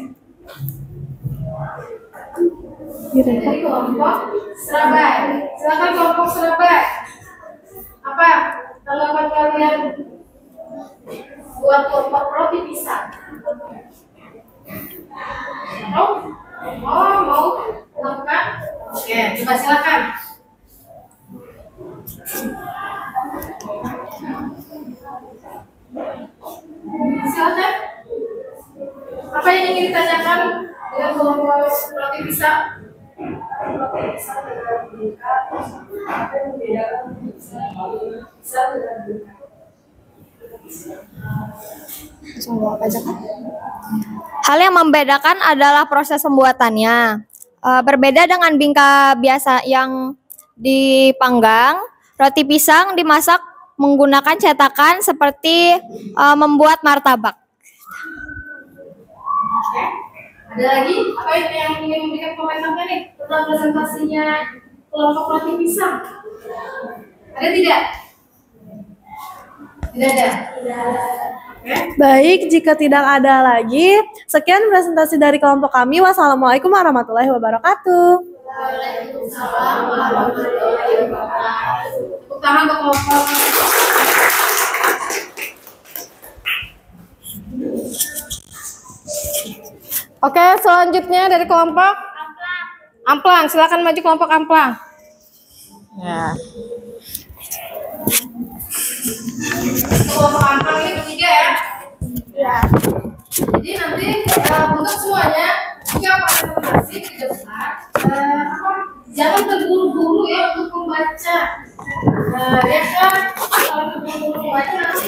Dari kelompok Surabaya. Silakan kelompok Surabaya. Apa tanggapan kalian buat kelompok roti pisang? Mau melakukan? Oke, coba silakan. yang ingin ditanyakan dengan kelompok roti pisang? Hal yang membedakan adalah proses pembuatannya. Berbeda dengan bingka biasa yang dipanggang, roti pisang dimasak menggunakan cetakan seperti membuat martabak. Ada lagi? Apa yang ingin memberikan komentarnya nih tentang presentasinya kelompok roti pisang? Ada tidak? Tidak ada. Baik, jika tidak ada lagi, sekian presentasi dari kelompok kami. Wassalamualaikum warahmatullahi wabarakatuh. Waalaikumsalam warahmatullahi wabarakatuh. Tepuk tangan untuk kelompok. Oke, selanjutnya dari kelompok Amplang. Silakan maju kelompok Amplang. Ya. Kelompok Amplang ini bertiga ya. Ya. Jadi nanti untuk semuanya jika presentasi di depan, jangan terburu-buru ya untuk membaca. Ya kan, kalau terburu-buru membaca nanti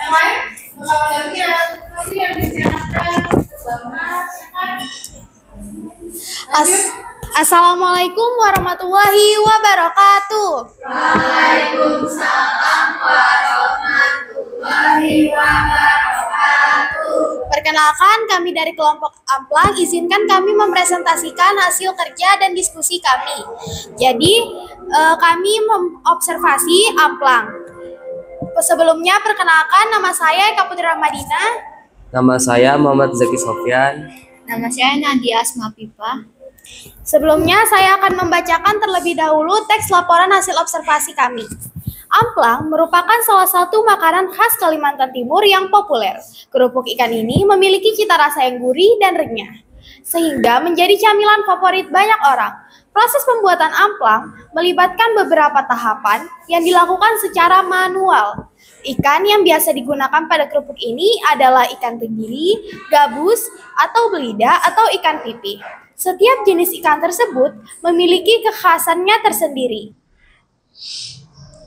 yang lain kawannya nanti yang disiapkan bersama. Assalamualaikum warahmatullahi wabarakatuh. Waalaikumsalam warahmatullahi wabarakatuh. Perkenalkan, kami dari kelompok Amplang, izinkan kami mempresentasikan hasil kerja dan diskusi kami. Jadi, kami mengobservasi Amplang. Sebelumnya, perkenalkan, nama saya Eka Putri Rahmadina. Nama saya Muhammad Zaki Sofyan. Nama saya Nadia Asma Pipa. Sebelumnya, saya akan membacakan terlebih dahulu teks laporan hasil observasi kami. Amplang merupakan salah satu makanan khas Kalimantan Timur yang populer. Kerupuk ikan ini memiliki cita rasa yang gurih dan renyah, sehingga menjadi camilan favorit banyak orang. Proses pembuatan amplang melibatkan beberapa tahapan yang dilakukan secara manual. Ikan yang biasa digunakan pada kerupuk ini adalah ikan tenggiri, gabus, atau belida, atau ikan pipih. Setiap jenis ikan tersebut memiliki kekhasannya tersendiri.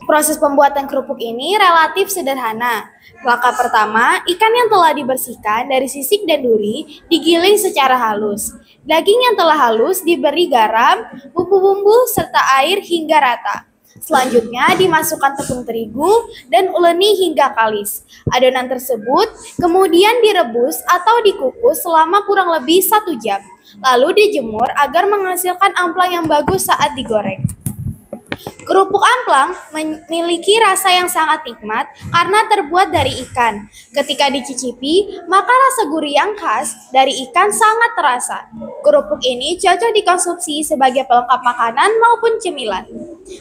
Proses pembuatan kerupuk ini relatif sederhana. Langkah pertama, ikan yang telah dibersihkan dari sisik dan duri digiling secara halus. Daging yang telah halus diberi garam, bumbu-bumbu, serta air hingga rata. Selanjutnya dimasukkan tepung terigu dan uleni hingga kalis. Adonan tersebut kemudian direbus atau dikukus selama kurang lebih 1 jam. Lalu dijemur agar menghasilkan amplang yang bagus saat digoreng. Kerupuk amplang memiliki rasa yang sangat nikmat karena terbuat dari ikan. Ketika dicicipi, maka rasa gurih yang khas dari ikan sangat terasa. Kerupuk ini cocok dikonsumsi sebagai pelengkap makanan maupun cemilan.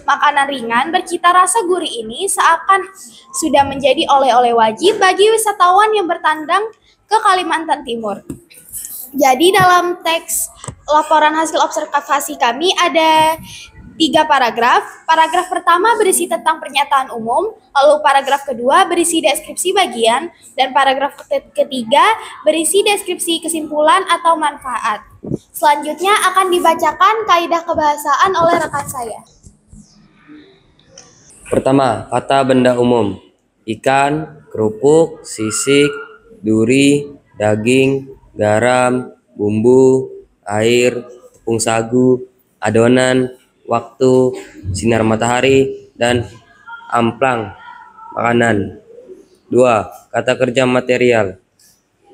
Makanan ringan bercita rasa gurih ini seakan sudah menjadi oleh-oleh wajib bagi wisatawan yang bertandang ke Kalimantan Timur. Jadi dalam teks laporan hasil observasi kami ada 3 paragraf. Paragraf pertama berisi tentang pernyataan umum, lalu paragraf kedua berisi deskripsi bagian, dan paragraf ketiga berisi deskripsi kesimpulan atau manfaat. Selanjutnya akan dibacakan kaidah kebahasaan oleh rekan saya. Pertama, kata benda umum. Ikan, kerupuk, sisik, duri, daging, garam, bumbu, air, tepung sagu, adonan, waktu, sinar matahari, dan amplang, makanan. 2. Kata kerja material.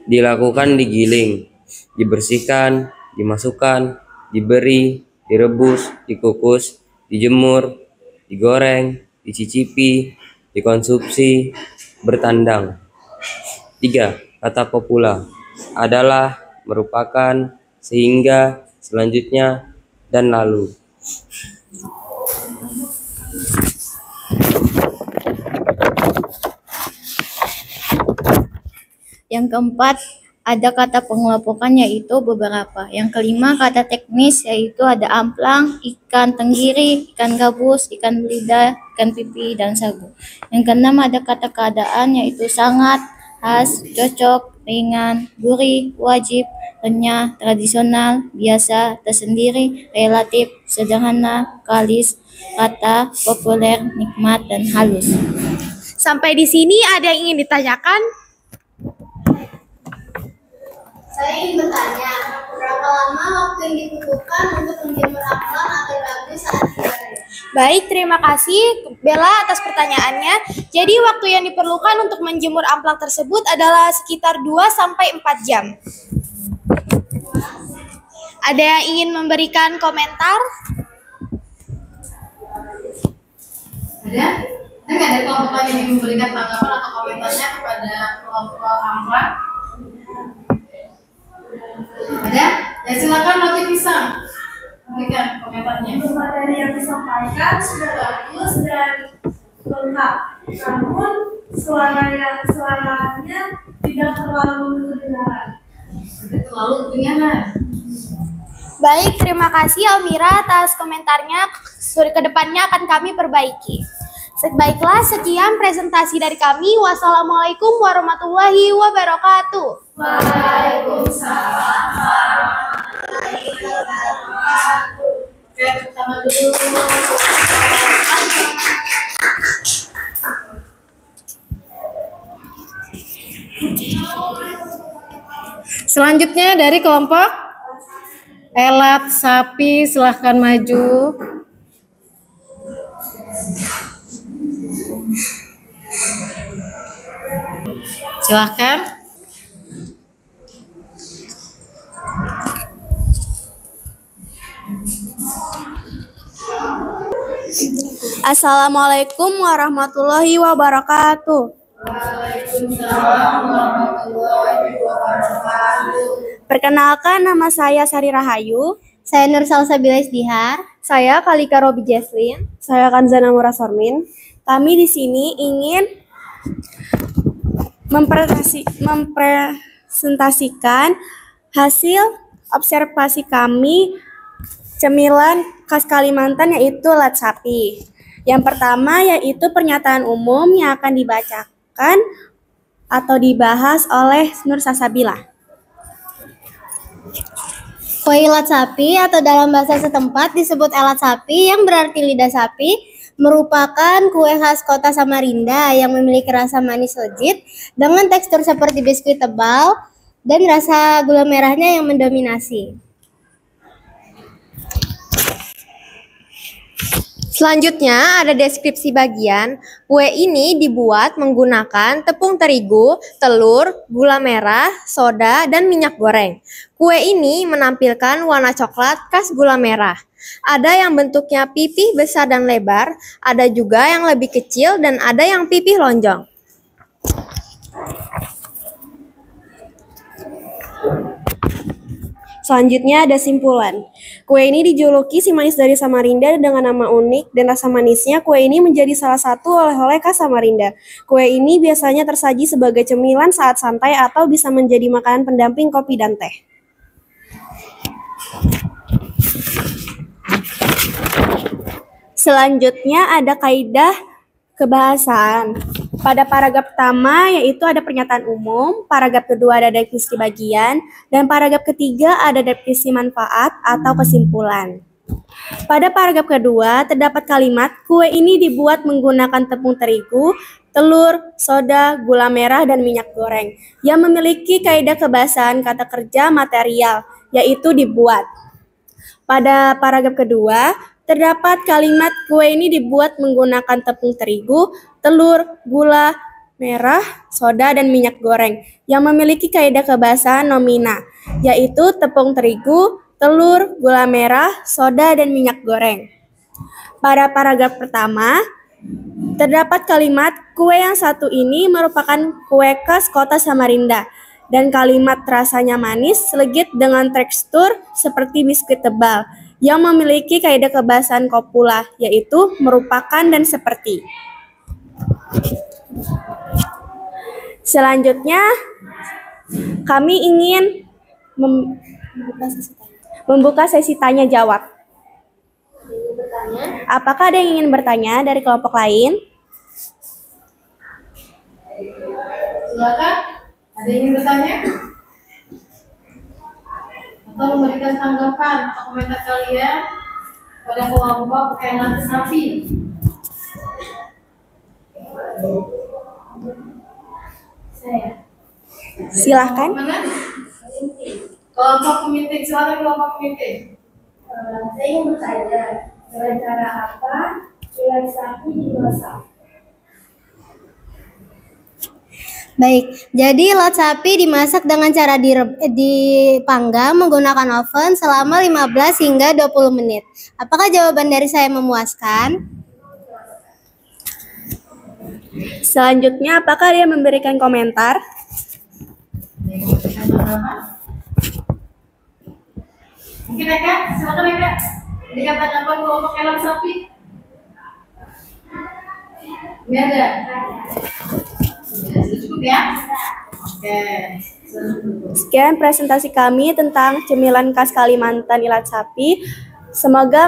Dilakukan digiling, dibersihkan, dimasukkan, diberi, direbus, dikukus, dijemur, digoreng, dicicipi, dikonsumsi, bertandang. 3. Kata kopula. Adalah, merupakan, sehingga, selanjutnya, dan lalu. Yang keempat, ada kata pengelompokan yaitu beberapa. Yang kelima, kata teknis yaitu ada amplang, ikan tenggiri, ikan gabus, ikan belida, ikan pipi, dan sagu. Yang keenam, ada kata keadaan yaitu sangat, khas, cocok, ringan, gurih, wajib, renyah, tradisional, biasa, tersendiri, relatif, sederhana, kalis, kata, populer, nikmat, dan halus. Sampai di sini ada yang ingin ditanyakan? Saya ingin bertanya, berapa lama waktu yang dibutuhkan untuk menjemur amplang agar bagus saat digoreng? Baik, terima kasih Bella atas pertanyaannya. Jadi waktu yang diperlukan untuk menjemur amplang tersebut adalah sekitar 2-4 jam. Ada yang ingin memberikan komentar? Ada? Nggak ada kelompok lain yang memberikan tanggapan atau komentarnya kepada kelompok amplang? Ada? Ya silakan Roti Pisang. Berikan komentarnya. Materi yang disampaikan sudah bagus dan lengkap, namun suaranya tidak terlalu kedengaran. Terlalu kedengaran. Baik, terima kasih Almira atas komentarnya. Kedepannya akan kami perbaiki. Baiklah, sekian presentasi dari kami. Wassalamualaikum warahmatullahi wabarakatuh. Waalaikumsalam warahmatullahi wabarakatuh. Oke, pertama dulu. Selanjutnya dari kelompok Elat Sapi, silahkan maju. Silahkan. Assalamualaikum warahmatullahi wabarakatuh. Perkenalkan, nama saya Sari Rahayu. Saya Nur Salsabila Isdihar. Saya Kalika Robi Jesslyn. Saya Kanzana Murasormin. Kami di sini ingin mempresentasikan hasil observasi kami cemilan khas Kalimantan, yaitu lat sapi. Yang pertama yaitu pernyataan umum yang akan dibacakan atau dibahas oleh Nur Salsabila. Kue lat sapi atau dalam bahasa setempat disebut elat sapi yang berarti lidah sapi merupakan kue khas kota Samarinda yang memiliki rasa manis legit dengan tekstur seperti biskuit tebal dan rasa gula merahnya yang mendominasi. Selanjutnya ada deskripsi bagian. Kue ini dibuat menggunakan tepung terigu, telur, gula merah, soda, dan minyak goreng. Kue ini menampilkan warna coklat khas gula merah. Ada yang bentuknya pipih besar dan lebar, ada juga yang lebih kecil, dan ada yang pipih lonjong. Selanjutnya ada simpulan. Kue ini dijuluki si manis dari Samarinda dengan nama unik dan rasa manisnya kue ini menjadi salah satu oleh-oleh khas Samarinda. Kue ini biasanya tersaji sebagai cemilan saat santai atau bisa menjadi makanan pendamping kopi dan teh. Selanjutnya ada kaidah kebahasaan. Pada paragraf pertama yaitu ada pernyataan umum, paragraf kedua ada definisi bagian, dan paragraf ketiga ada definisi manfaat atau kesimpulan. Pada paragraf kedua terdapat kalimat kue ini dibuat menggunakan tepung terigu, telur, soda, gula merah, dan minyak goreng yang memiliki kaidah kebahasaan kata kerja material yaitu dibuat. Pada paragraf kedua terdapat kalimat kue ini dibuat menggunakan tepung terigu, telur, gula merah, soda, dan minyak goreng yang memiliki kaidah kebahasaan nomina, yaitu tepung terigu, telur, gula merah, soda, dan minyak goreng. Pada paragraf pertama, terdapat kalimat kue yang satu ini merupakan kue khas kota Samarinda, dan kalimat rasanya manis, legit dengan tekstur seperti biskuit tebal, yang memiliki kaidah kebahasaan kopula, yaitu merupakan dan seperti. Selanjutnya, kami ingin membuka sesi tanya jawab. Apakah ada yang ingin bertanya dari kelompok lain? Silakan. Ada yang ingin bertanya? Atau memberikan tanggapan atau komentar kalian pada kelompok elat sapi? Silahkan. Mana? Kelompok pemimpin, silakan kelompok pemimpin. Saya ingin bertanya, dengan cara apa ilat sapi dimasak? Baik, jadi ilat sapi dimasak dengan cara dipanggang menggunakan oven selama 15 hingga 20 menit. Apakah jawaban dari saya memuaskan? Selanjutnya, apakah dia memberikan komentar? Mungkin Eka, silakan Eka. Berikan tanggapan kelompok elat sapi. Ini ada. Sudah cukup ya? Oke. Sekian presentasi kami tentang cemilan khas Kalimantan ilat sapi. Semoga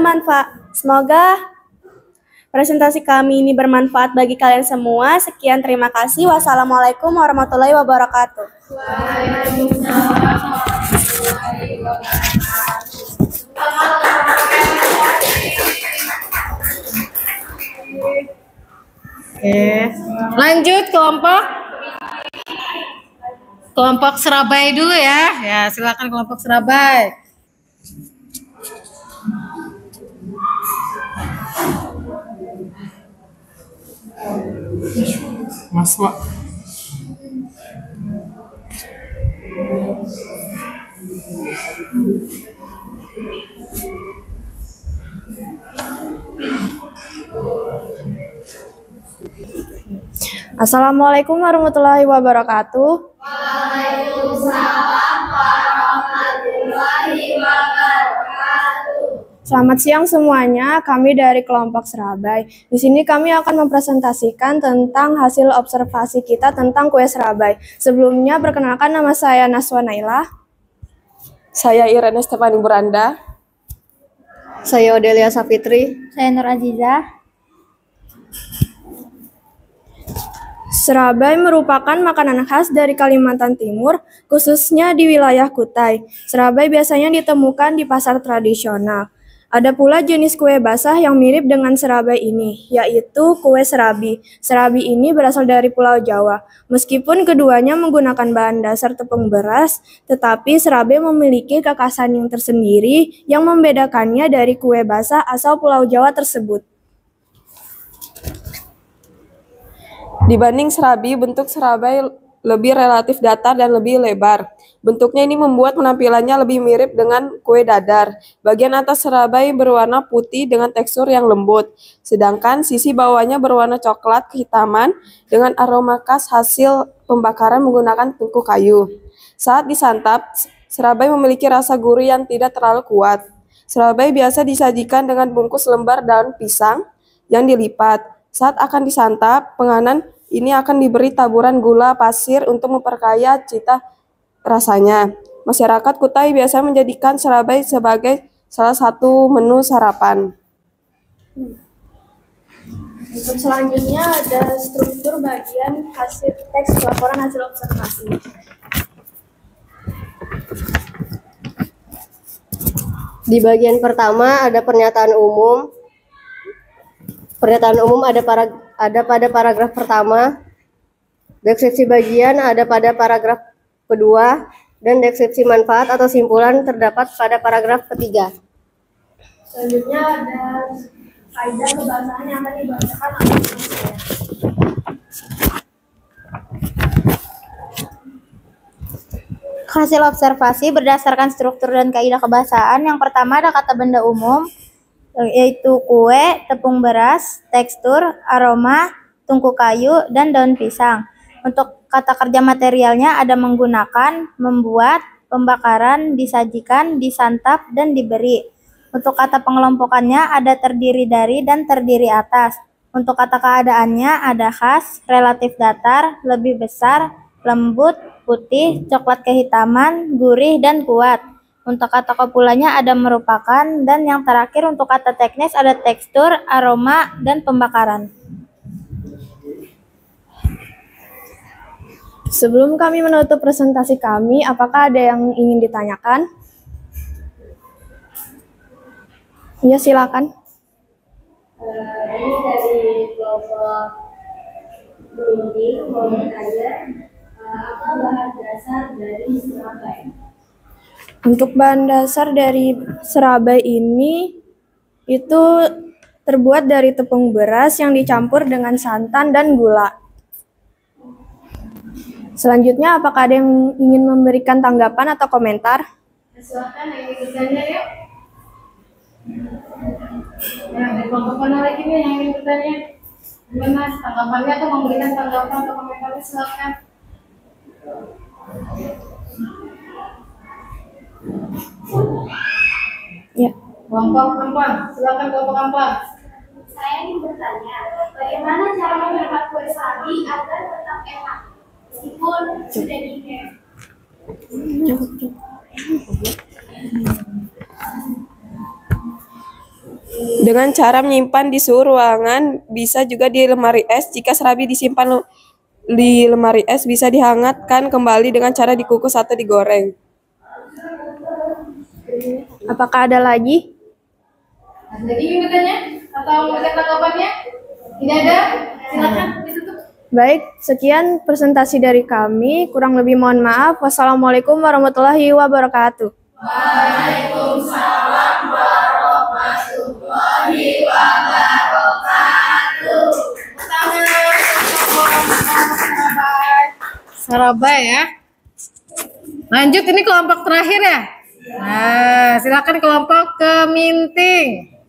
presentasi kami ini bermanfaat bagi kalian semua. Sekian, terima kasih. Wassalamualaikum warahmatullahi wabarakatuh. Waalaikumsalam warahmatullahi wabarakatuh. Oke, lanjut kelompok Serabai dulu ya. Ya, silakan kelompok Serabai. Mas Wak. Assalamualaikum warahmatullahi wabarakatuh. Waalaikumsalam warahmatullahi wabarakatuh. Selamat siang semuanya, kami dari kelompok Serabai. Di sini kami akan mempresentasikan tentang hasil observasi kita tentang kue Serabai. Sebelumnya, perkenalkan, nama saya Naswa Naila. Saya Irene Stefani Buranda. Saya Odelia Safitri. Saya Nur Aziza. Serabai merupakan makanan khas dari Kalimantan Timur, khususnya di wilayah Kutai. Serabai biasanya ditemukan di pasar tradisional. Ada pula jenis kue basah yang mirip dengan serabai ini, yaitu kue serabi. Serabi ini berasal dari Pulau Jawa. Meskipun keduanya menggunakan bahan dasar tepung beras, tetapi serabai memiliki kekhasan yang tersendiri yang membedakannya dari kue basah asal Pulau Jawa tersebut. Dibanding serabi, bentuk serabai lebih relatif datar dan lebih lebar. Bentuknya ini membuat penampilannya lebih mirip dengan kue dadar. Bagian atas serabai berwarna putih dengan tekstur yang lembut, sedangkan sisi bawahnya berwarna coklat kehitaman dengan aroma khas hasil pembakaran menggunakan tungku kayu. Saat disantap, serabai memiliki rasa gurih yang tidak terlalu kuat. Serabai biasa disajikan dengan bungkus lembar daun pisang yang dilipat. Saat akan disantap, penganan ini akan diberi taburan gula pasir untuk memperkaya cita rasanya. Masyarakat Kutai biasa menjadikan serabai sebagai salah satu menu sarapan. Untuk selanjutnya ada struktur bagian hasil teks laporan hasil observasi. Di bagian pertama ada pernyataan umum. Pernyataan umum ada pada paragraf pertama. Deskripsi bagian ada pada paragraf kedua, dan deskripsi manfaat atau simpulan terdapat pada paragraf ketiga. Selanjutnya ada kaidah kebasahan yang akan dibacakan oleh saya. Hasil observasi berdasarkan struktur dan kaidah kebahasaan. Yang pertama ada kata benda umum, yaitu kue, tepung beras, tekstur, aroma, tungku kayu, dan daun pisang. Untuk kata kerja materialnya ada menggunakan, membuat, pembakaran, disajikan, disantap, dan diberi. Untuk kata pengelompokannya ada terdiri dari dan terdiri atas. Untuk kata keadaannya ada khas, relatif datar, lebih besar, lembut, putih, coklat kehitaman, gurih, dan kuat. Untuk kata kopulanya ada merupakan, dan yang terakhir untuk kata teknis ada tekstur, aroma, dan pembakaran. Sebelum kami menutup presentasi kami, apakah ada yang ingin ditanyakan? Ya, silakan. Ini dari kelompok bimbing mau bertanya apa bahan dasar dari serabai? Untuk bahan dasar dari serabai ini itu terbuat dari tepung beras yang dicampur dengan santan dan gula. Selanjutnya, apakah ada yang ingin memberikan tanggapan atau komentar? Silakan yang ingin bertanya yuk. Ya, dari kelompok mana lagi nih yang ingin bertanya? Gimana tanggapannya atau memberikan tanggapan atau komentarnya, silakan. Ya. Kelompok perempuan, silakan kelompok perempuan. Saya ingin bertanya, bagaimana cara membuat kue sapi agar tetap enak meskipun sudah dingin? Dengan cara menyimpan di suhu ruangan, bisa juga di lemari es. Jika serabi disimpan di lemari es, bisa dihangatkan kembali dengan cara dikukus atau digoreng. Apakah ada lagi? Ada lagi yang bertanya atau memberikan tanggapannya? Tidak ada? Silakan ditutup. Baik, sekian presentasi dari kami. Kurang lebih mohon maaf. Wassalamualaikum warahmatullahi wabarakatuh. Waalaikumsalam warahmatullahi wabarakatuh. Sarabai ya. Lanjut, ini kelompok terakhir ya. Nah, silakan kelompok keminting.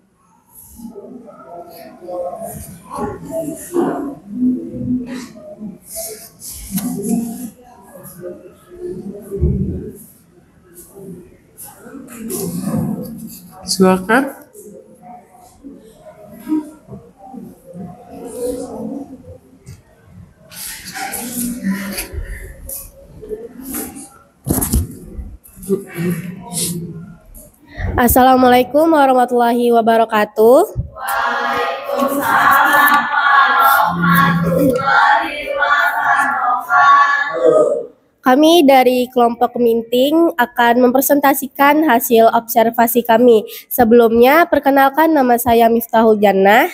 Silakan. Assalamualaikum warahmatullahi wabarakatuh. Waalaikumsalam warahmatullahi wabarakatuh. Kami dari kelompok keminting akan mempresentasikan hasil observasi kami. Sebelumnya, perkenalkan nama saya Miftahul Jannah.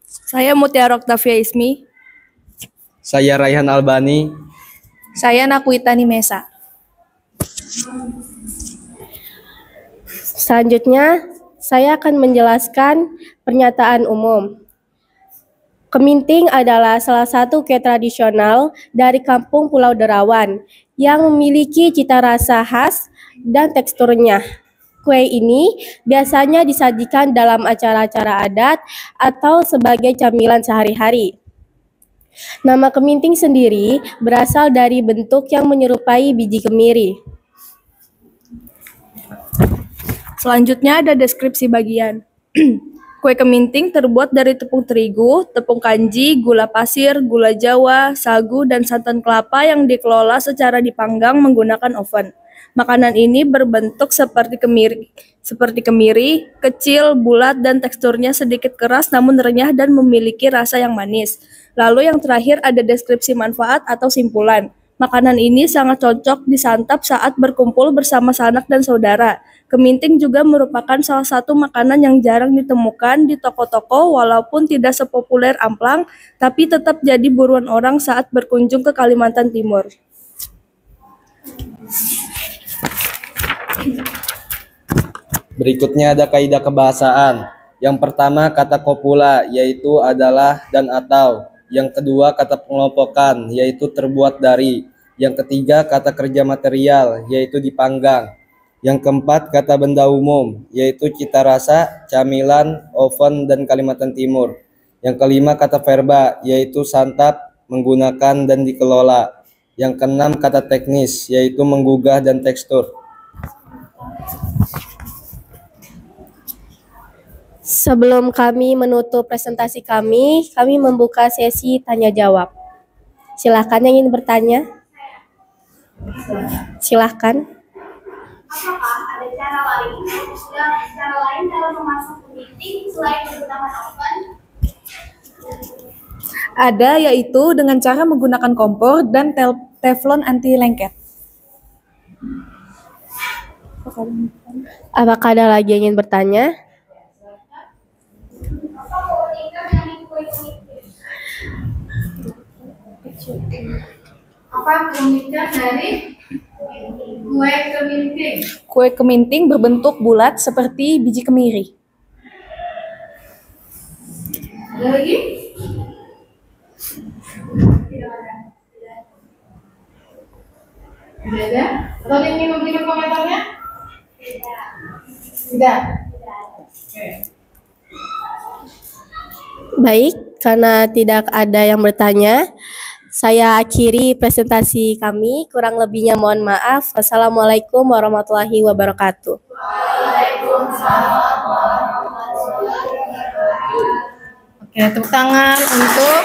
Saya Mutiara Oktavia Ismi. Saya Raihan Albani. Saya Nakwitani Mesa. Selanjutnya, saya akan menjelaskan pernyataan umum. Keminting adalah salah satu kue tradisional dari kampung Pulau Derawan yang memiliki cita rasa khas dan teksturnya. Kue ini biasanya disajikan dalam acara-acara adat atau sebagai camilan sehari-hari. Nama keminting sendiri berasal dari bentuk yang menyerupai biji kemiri. Selanjutnya ada deskripsi bagian. Kue keminting terbuat dari tepung terigu, tepung kanji, gula pasir, gula jawa, sagu, dan santan kelapa yang dikelola secara dipanggang menggunakan oven. Makanan ini berbentuk seperti kemiri, kecil, bulat, dan teksturnya sedikit keras namun renyah dan memiliki rasa yang manis. Lalu yang terakhir ada deskripsi manfaat atau simpulan. Makanan ini sangat cocok disantap saat berkumpul bersama sanak dan saudara. Keminting juga merupakan salah satu makanan yang jarang ditemukan di toko-toko walaupun tidak sepopuler amplang, tapi tetap jadi buruan orang saat berkunjung ke Kalimantan Timur. Berikutnya ada kaidah kebahasaan. Yang pertama kata kopula, yaitu adalah dan atau. Yang kedua kata pengelompokan, yaitu terbuat dari. Yang ketiga kata kerja material, yaitu dipanggang. Yang keempat kata benda umum, yaitu cita rasa, camilan, oven, dan Kalimantan Timur. Yang kelima kata verba, yaitu santap, menggunakan, dan dikelola. Yang keenam kata teknis, yaitu menggugah dan tekstur. Sebelum kami menutup presentasi kami membuka sesi tanya jawab. Silakan yang ingin bertanya. Silakan. Apakah ada cara lain dalam memasak keminting selain menggunakan oven? Ada, yaitu dengan cara menggunakan kompor dan teflon anti lengket. Apakah ada lagi yang ingin bertanya? Apa keunikan dari kue keminting? Kue keminting berbentuk bulat seperti biji kemiri. Ada lagi? Tidak ada? Atau ada yang ingin memberikan komentarnya? Tidak. Oke. Baik, karena tidak ada yang bertanya, saya akhiri presentasi kami. Kurang lebihnya mohon maaf. Wassalamualaikum warahmatullahi wabarakatuh. Waalaikumsalam warahmatullahi wabarakatuh. Oke, tepuk tangan untuk.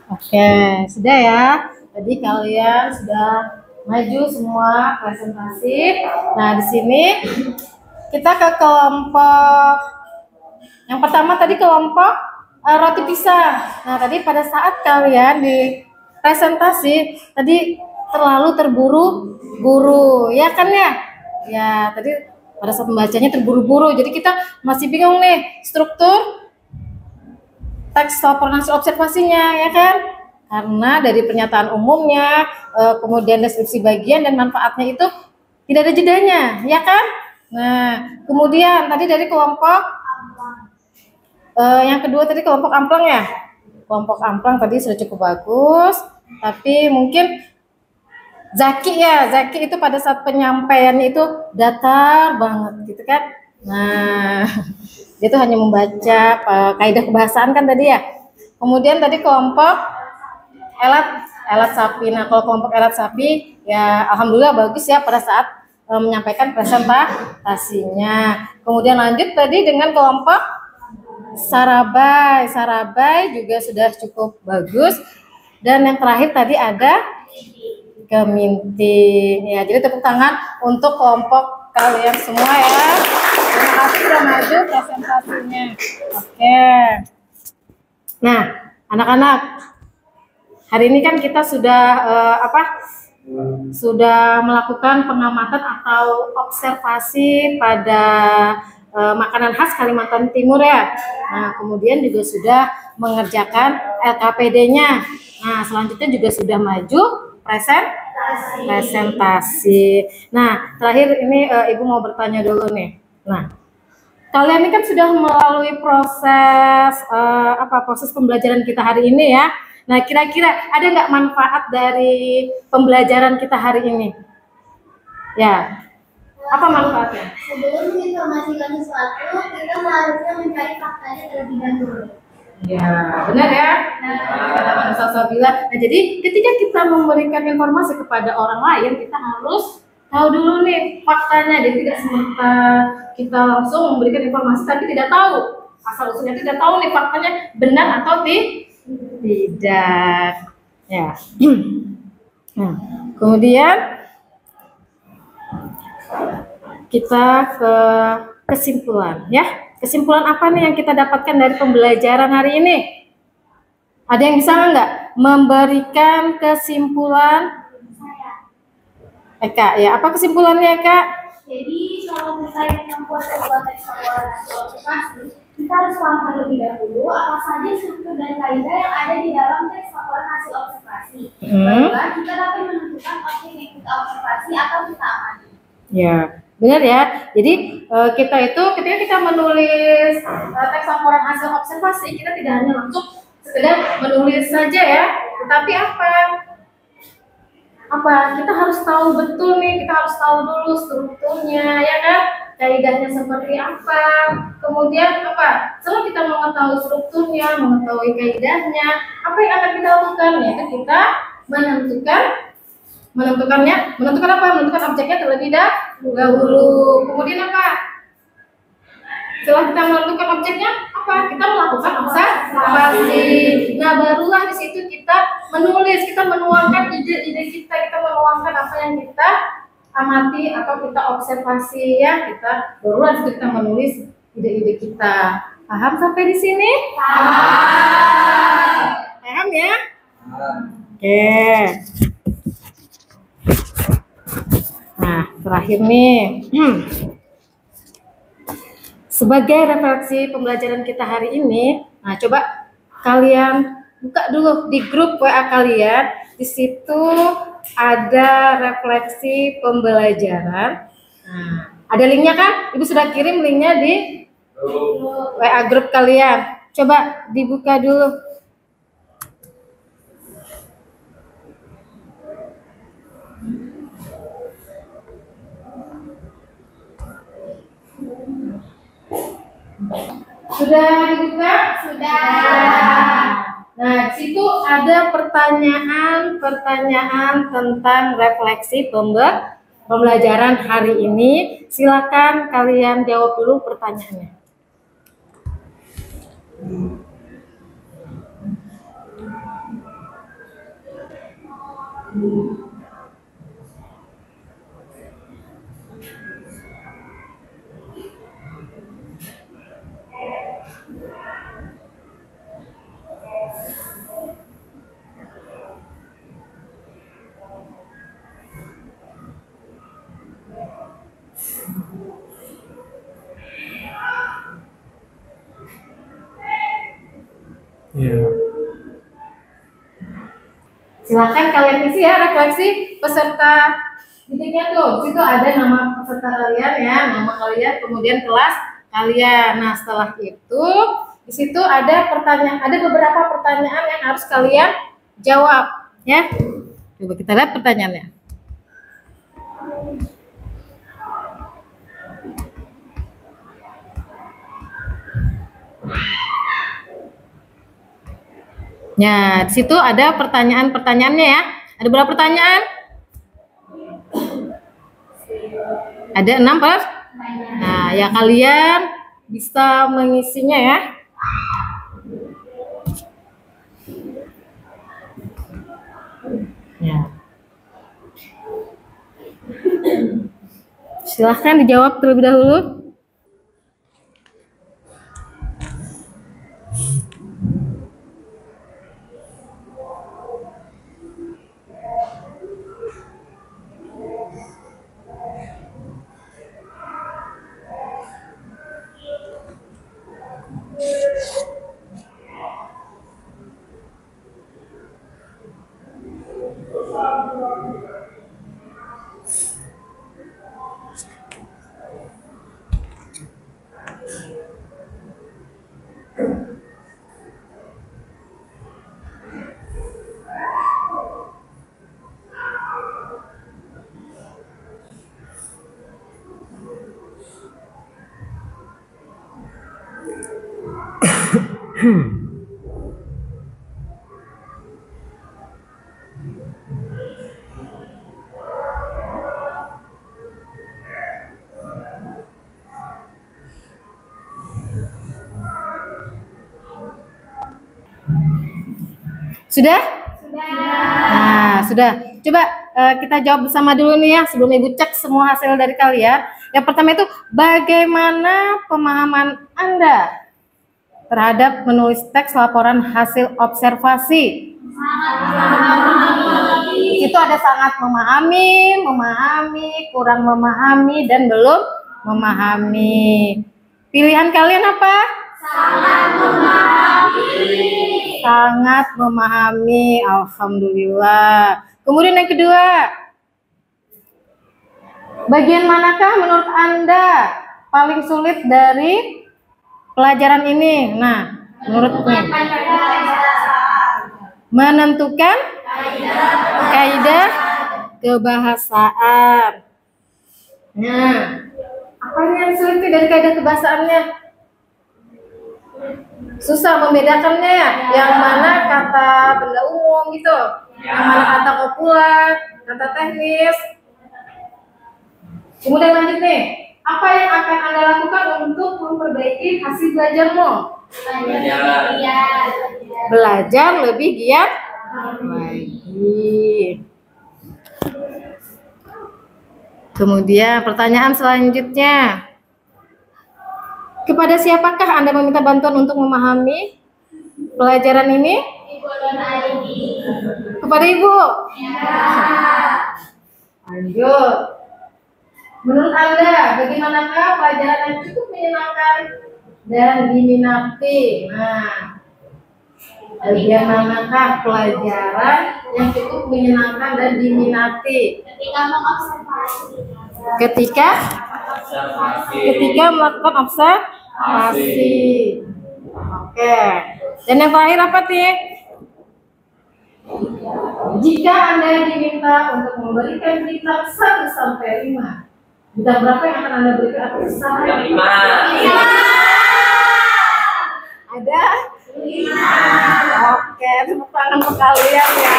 Oke, sudah ya. Tadi kalian sudah maju semua presentasi. Nah, di sini kita ke kelompok yang pertama tadi kelompok roti pisang. Nah, tadi pada saat kalian di presentasi tadi terlalu terburu-buru, ya kan ya? Ya, tadi pada saat membacanya terburu-buru. Jadi kita masih bingung nih struktur teks laporan hasil observasinya, ya kan? Karena dari pernyataan umumnya, kemudian deskripsi bagian dan manfaatnya itu tidak ada jedanya, ya kan? Nah, kemudian tadi dari kelompok yang kedua tadi kelompok amplang ya. Kelompok amplang tadi sudah cukup bagus, tapi mungkin Zaki itu pada saat penyampaiannya itu datar banget gitu kan. Nah, dia tuh hanya membaca kaidah kebahasaan kan tadi ya. Kemudian tadi kelompok elat sapi. Nah, kalau kelompok elat sapi ya alhamdulillah bagus ya pada saat menyampaikan presentasinya. Kemudian lanjut tadi dengan kelompok Sarabai juga sudah cukup bagus. Dan yang terakhir tadi ada keminting. Ya, jadi tepuk tangan untuk kelompok kalian semua ya. Terima kasih sudah maju presentasinya. Oke. Nah, anak-anak, hari ini kan kita sudah sudah melakukan pengamatan atau observasi pada makanan khas Kalimantan Timur ya. Nah, kemudian juga sudah mengerjakan LKPD-nya. Nah, selanjutnya juga sudah maju presentasi. Nah, terakhir ini Ibu mau bertanya dulu nih. Nah, kalian ini kan sudah melalui proses pembelajaran kita hari ini ya. Nah, kira-kira ada nggak manfaat dari pembelajaran kita hari ini? Ya, apa manfaatnya? Sebelum menginformasikan sesuatu, kita harusnya mencari faktanya terlebih dahulu. Ya, benar ya. Nah, nah, jadi ketika kita memberikan informasi kepada orang lain, kita harus tahu dulu nih faktanya. Jadi tidak semata kita langsung memberikan informasi tapi tidak tahu asal usulnya, tidak tahu nih faktanya benar atau tidak. Ya. Nah, kemudian kita ke kesimpulan ya. Kesimpulan apa nih yang kita dapatkan dari pembelajaran hari ini? Ada yang bisa nggak memberikan kesimpulan? Eka, ya apa kesimpulannya Eka? Jadi kalau kita membuat sebuah teks laporan hasil observasi, kita harus paham terlebih dahulu apa saja struktur dan kaidah yang ada di dalam teks laporan hasil observasi. Barulah kita dapat menentukan objek yang kita observasi atau kita amati. Ya, benar ya. Jadi kita itu ketika kita menulis teks laporan hasil observasi, kita tidak hanya langsung sekedar menulis saja ya, tetapi kita harus tahu betul nih, kita harus tahu dulu strukturnya ya kan, kaidahnya seperti apa. Kemudian setelah kita mengetahui strukturnya, mengetahui kaidahnya, apa yang akan kita lakukan? Yaitu kita menentukan objeknya terlebih dahulu. Kemudian setelah kita menentukan objeknya, kita melakukan observasi. Nah, barulah di situ kita menulis, kita menuangkan ide-ide kita menuangkan apa yang kita amati atau kita observasi ya. Barulah di situ kita menulis ide-ide kita. Paham sampai di sini? Paham ya? Oke. Nah, terakhir nih. Sebagai refleksi pembelajaran kita hari ini, nah coba kalian buka dulu di grup WA kalian. Di situ ada refleksi pembelajaran. Nah, ada linknya kan? Ibu sudah kirim linknya di WA grup kalian. Coba dibuka dulu. Sudah dibuka? Sudah. Nah, di situ ada pertanyaan tentang refleksi pembelajaran hari ini. Silakan kalian jawab dulu pertanyaannya. Silakan kalian isi ya refleksi peserta didiknya tuh. Di situ ada nama peserta kalian ya, nama kalian, kemudian kelas kalian. Nah, setelah itu di situ ada pertanyaan, ada beberapa pertanyaan yang harus kalian jawab ya. Coba kita lihat pertanyaannya. Ya, di situ ada pertanyaan-pertanyaannya ya. Ada berapa pertanyaan? Ada 6 pas? Nah, ya kalian bisa mengisinya ya. Ya. Silahkan dijawab terlebih dahulu. Sudah? Sudah. Nah, sudah. Coba kita jawab bersama dulu nih ya, sebelum Ibu cek semua hasil dari kalian. Yang pertama itu, bagaimana pemahaman Anda terhadap menulis teks laporan hasil observasi? Itu ada sangat memahami, kurang memahami, dan belum memahami. Pilihan kalian apa? Sangat memahami. Sangat memahami, alhamdulillah. Kemudian yang kedua, bagian manakah menurut Anda paling sulit dari pelajaran ini? Nah, menurutnya menentukan kaidah kebahasaan. Nah, apa yang sulit dari kaidah kebahasaannya? Susah membedakannya ya, yang mana kata benda umum gitu, yang mana kata kopula, kata teknis. Kemudian lanjut nih, apa yang akan Anda lakukan untuk memperbaiki hasil belajarmu? Belajar lebih giat lagi. Kemudian pertanyaan selanjutnya, Kepada siapakah Anda meminta bantuan untuk memahami pelajaran ini? Ibu dan Aini. Kepada Ibu? Ya. Lanjut. Menurut Anda, bagaimanakah pelajaran yang cukup menyenangkan dan diminati? Nah, bagaimanakah pelajaran yang cukup menyenangkan dan diminati? Ketika mengobservasi. Ketika melakukan observasi. Oke. Dan yang terakhir apa, Tik? Jika Anda diminta untuk memberikan bintang 1 sampai 5, bintang berapa yang akan Anda berikan atas usaha? Yang 5. Ada? 5. Oke, tepuk tangan untuk kalian ya.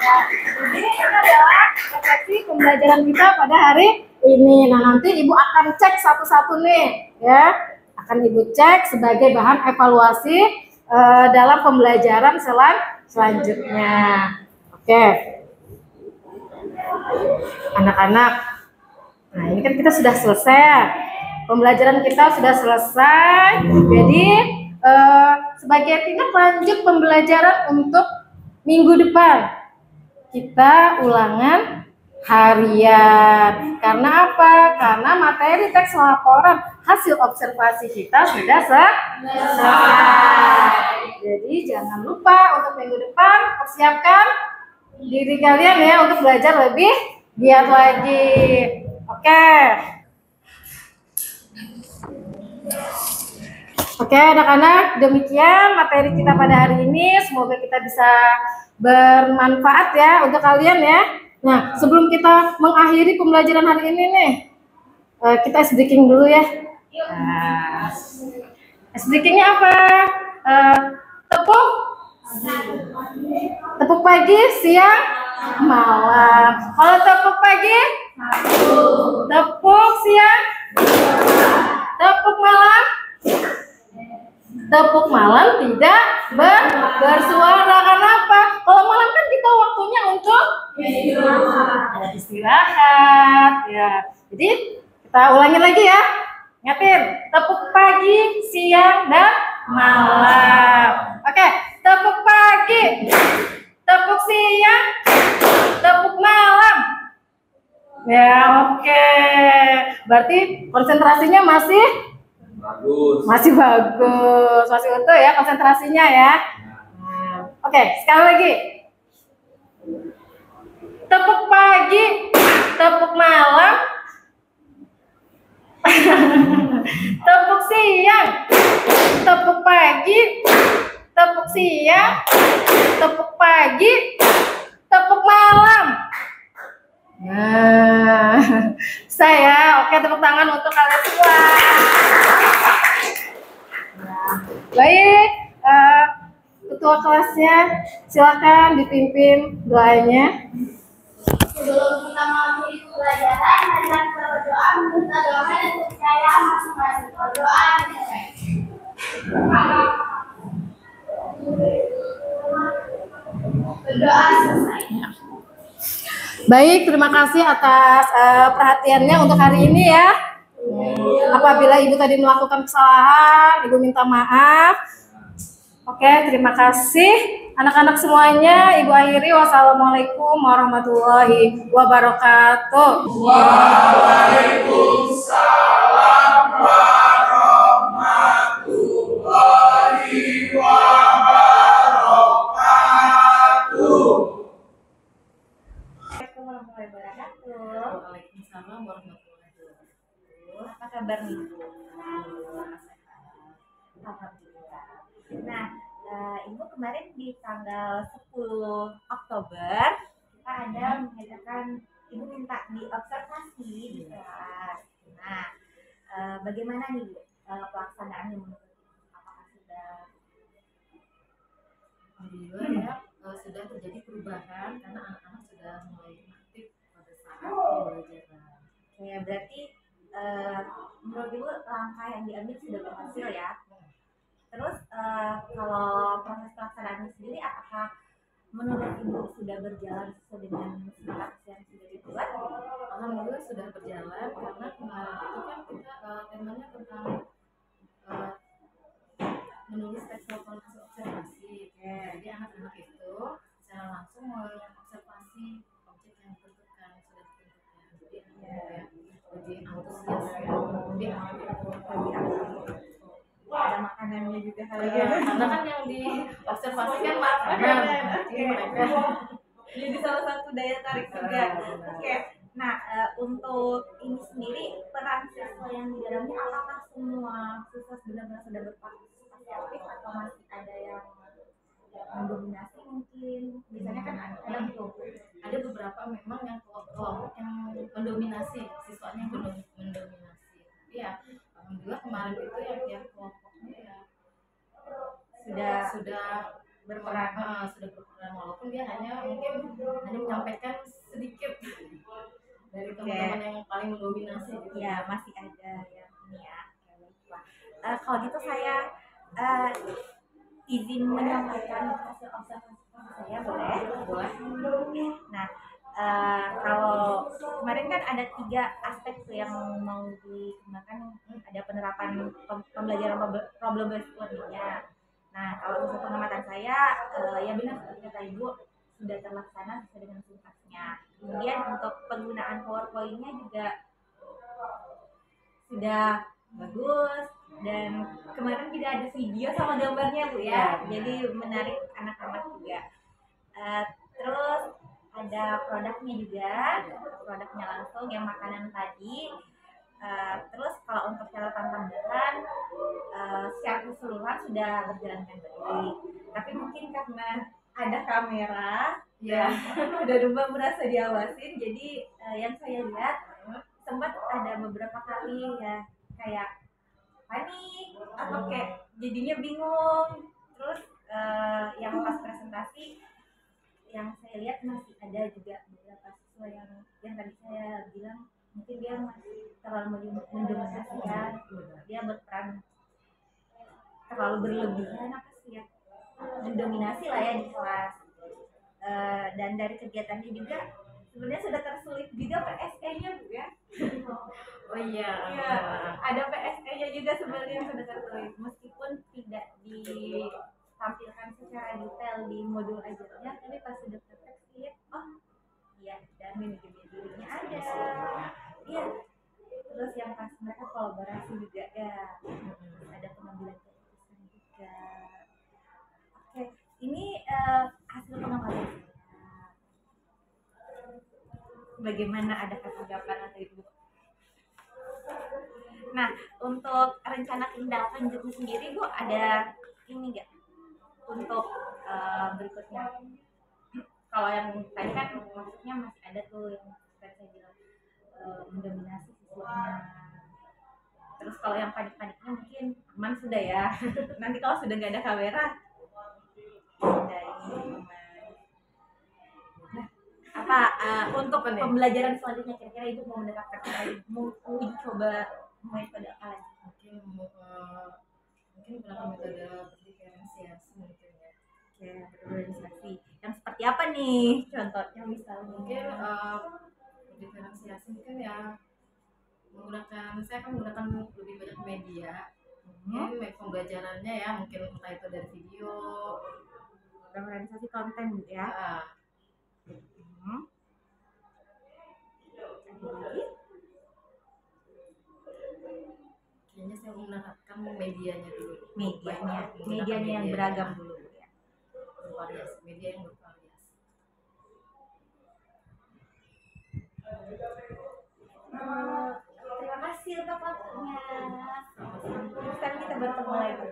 Nah, jadi ini adalah refleksi pembelajaran kita pada hari ini. Nah, nanti Ibu akan cek satu-satu nih, ya. Akan Ibu cek sebagai bahan evaluasi dalam pembelajaran selanjutnya. Oke. Anak-anak, nah ini kan kita sudah selesai. Pembelajaran kita sudah selesai. Jadi sebagai tindak lanjut pembelajaran untuk minggu depan, kita ulangan harian. Karena apa? Karena materi teks laporan hasil observasi kita sudah selesai. Jadi jangan lupa untuk minggu depan persiapkan diri kalian ya untuk belajar lebih giat lagi. Oke. Oke anak-anak, demikian materi kita pada hari ini. Semoga kita bisa bermanfaat ya untuk kalian ya. Nah, sebelum kita mengakhiri pembelajaran hari ini nih, kita ice breaking dulu ya. Nah, ice breakingnya apa? Tepuk pagi, siang, malam. Kalau tepuk pagi, tepuk siang, tepuk malam. Tepuk malam tidak bersuara. Karena apa? Kalau malam kan kita waktunya untuk istirahat ya. Jadi kita ulangi lagi ya. Ingatin, tepuk pagi, siang, dan malam. Oke, tepuk pagi, tepuk siang, tepuk malam. Ya, oke. Berarti konsentrasinya masih bagus. Masih utuh ya konsentrasinya ya. Oke, sekali lagi. Tepuk pagi, tepuk malam, tepuk siang, tepuk pagi, tepuk siang, tepuk pagi, tepuk malam. Nah, saya oke, tepuk tangan untuk kalian semua. Baik, ketua kelasnya silakan dipimpin doanya. Sebelum kita mengakhiri pelajaran, marilah kita berdoa meminta doa dan kepercayaan masing-masing. Berdoa dimulai. Berdoa selesai. Baik, terima kasih atas perhatiannya untuk hari ini ya. Apabila Ibu tadi melakukan kesalahan, Ibu minta maaf. Oke, terima kasih anak-anak semuanya. Ibu akhiri, wassalamualaikum warahmatullahi wabarakatuh. Waalaikumsalam warahmatullahi wabarakatuh. Waalaikumsalam warahmatullahi wabarakatuh. Apa kabar nih Bu? Alhamdulillah. Nah, Ibu kemarin di tanggal 10 Oktober kita ada mengadakan, Ibu minta diobservasi di kelas. Nah, bagaimana nih Bu pelaksanaannya menurut Ibu? Apakah sudah? Alhamdulillah ya, sudah terjadi perubahan karena anak-anak sudah mulai aktif pada saat pembelajaran. Ya, berarti menurut Ibu langkah yang diambil sudah berhasil ya. Terus kalau proses pelaksanaannya sendiri apakah menurut Ibu sudah berjalan sesuai dengan kesepakatan yang sudah dibuat? Alhamdulillah sudah berjalan karena kemarin itu kan kita temanya tentang menulis teks laporan hasil observasi. Jadi anak-anak itu secara langsung mengobservasi objek yang ditentukan sudah ditentukan. Jadi lebih antusias ya, lebih Ada makanannya juga kali ya. Karena kan yang diobservasi kan makanan. Jadi salah satu daya tarik juga. Oke. Nah, untuk ini sendiri peran siswa yang di dalamnya apakah semua siswa benar-benar sudah berpartisipasi aktif atau masih ada yang mendominasi mungkin? Biasanya kan ada tuh. Ada beberapa memang yang kelompok yang mendominasi, siswanya yang mendominasi. Tapi ya alhamdulillah kemarin itu yang tiap kelompoknya ya sudah berperan walaupun dia hanya menyampaikan sedikit dari teman-teman yang paling mendominasi gitu. Ya, masih ada yang ini ya. Kalau gitu saya izin menyampaikan hasil observasi saya, boleh? Nah, kalau kemarin kan ada 3 aspek tuh yang mau dikembangkan, ada penerapan pembelajaran problem based learning-nya. Nah, kalau untuk pengamatan saya, ya benar seperti kata Ibu, sudah terlaksana sesuai dengan tuntasnya. Kemudian untuk penggunaan PowerPoint-nya juga sudah bagus, dan kemarin juga ada video sama gambarnya Bu ya, jadi menarik anak-anak juga. Terus ada produknya juga, produknya langsung yang makanan tadi. Terus kalau untuk catatan tambahan, secara keseluruhan sudah berjalan dengan baik. Tapi mungkin karena ada kamera, ya udah rumah merasa diawasin, jadi yang saya lihat sempat ada beberapa kali ya kayak panik atau kayak jadinya bingung. Terus yang pas presentasi yang saya lihat masih ada juga beberapa siswa yang tadi saya bilang mungkin dia masih terlalu mendominasikan, dia berperan terlalu berlebihan apa sih ya, mendominasi lah ya di kelas. Dan dari kegiatannya juga sebenarnya sudah tersulit juga PSE-nya Bu ya. Oh iya. Ada PSE-nya juga sebenarnya yang sudah tersulit meskipun tidak ditampilkan secara detail di modul ajarnya, tapi pas sudah praktek sih oh iya, dan manajemen dirinya ada. Iya. Terus yang pas mereka kolaborasi juga ya, ada pengambilan keputusan juga. Oke, ini hasil pengamatan saya. Bagaimana, ada tanggapan atau Ibu? Nah, untuk rencana tindak lanjutnya sendiri Bu ada ini nggak untuk berikutnya? Kalau yang tadi kan maksudnya masih ada tuh yang saya bilang mendominasi siswanya. Terus kalau yang panik-paniknya mungkin aman sudah ya. Nanti kalau sudah nggak ada kamera, sudah ini aman. Nah, apa untuk pembelajaran selanjutnya kira-kira Ibu mau menerapkan apa? Mau uji coba metode apa lagi? Mungkin menggunakan metode berdiferensiasi mungkin ya. Oke, berdiferensiasi. Yang seperti apa nih? Contohnya misalnya mungkin berdiferensiasi mungkin ya saya kan menggunakan lebih banyak media. Mungkin pembelajarannya ya mungkin entah itu dari video, realisasi konten gitu ya. Kayaknya saya menggunakan medianya dulu. Medianya yang beragam dulu ya. Bervariasi, media yang bervariasi. Terima kasih untuk waktunya. Sekarang kita bertemu lagi.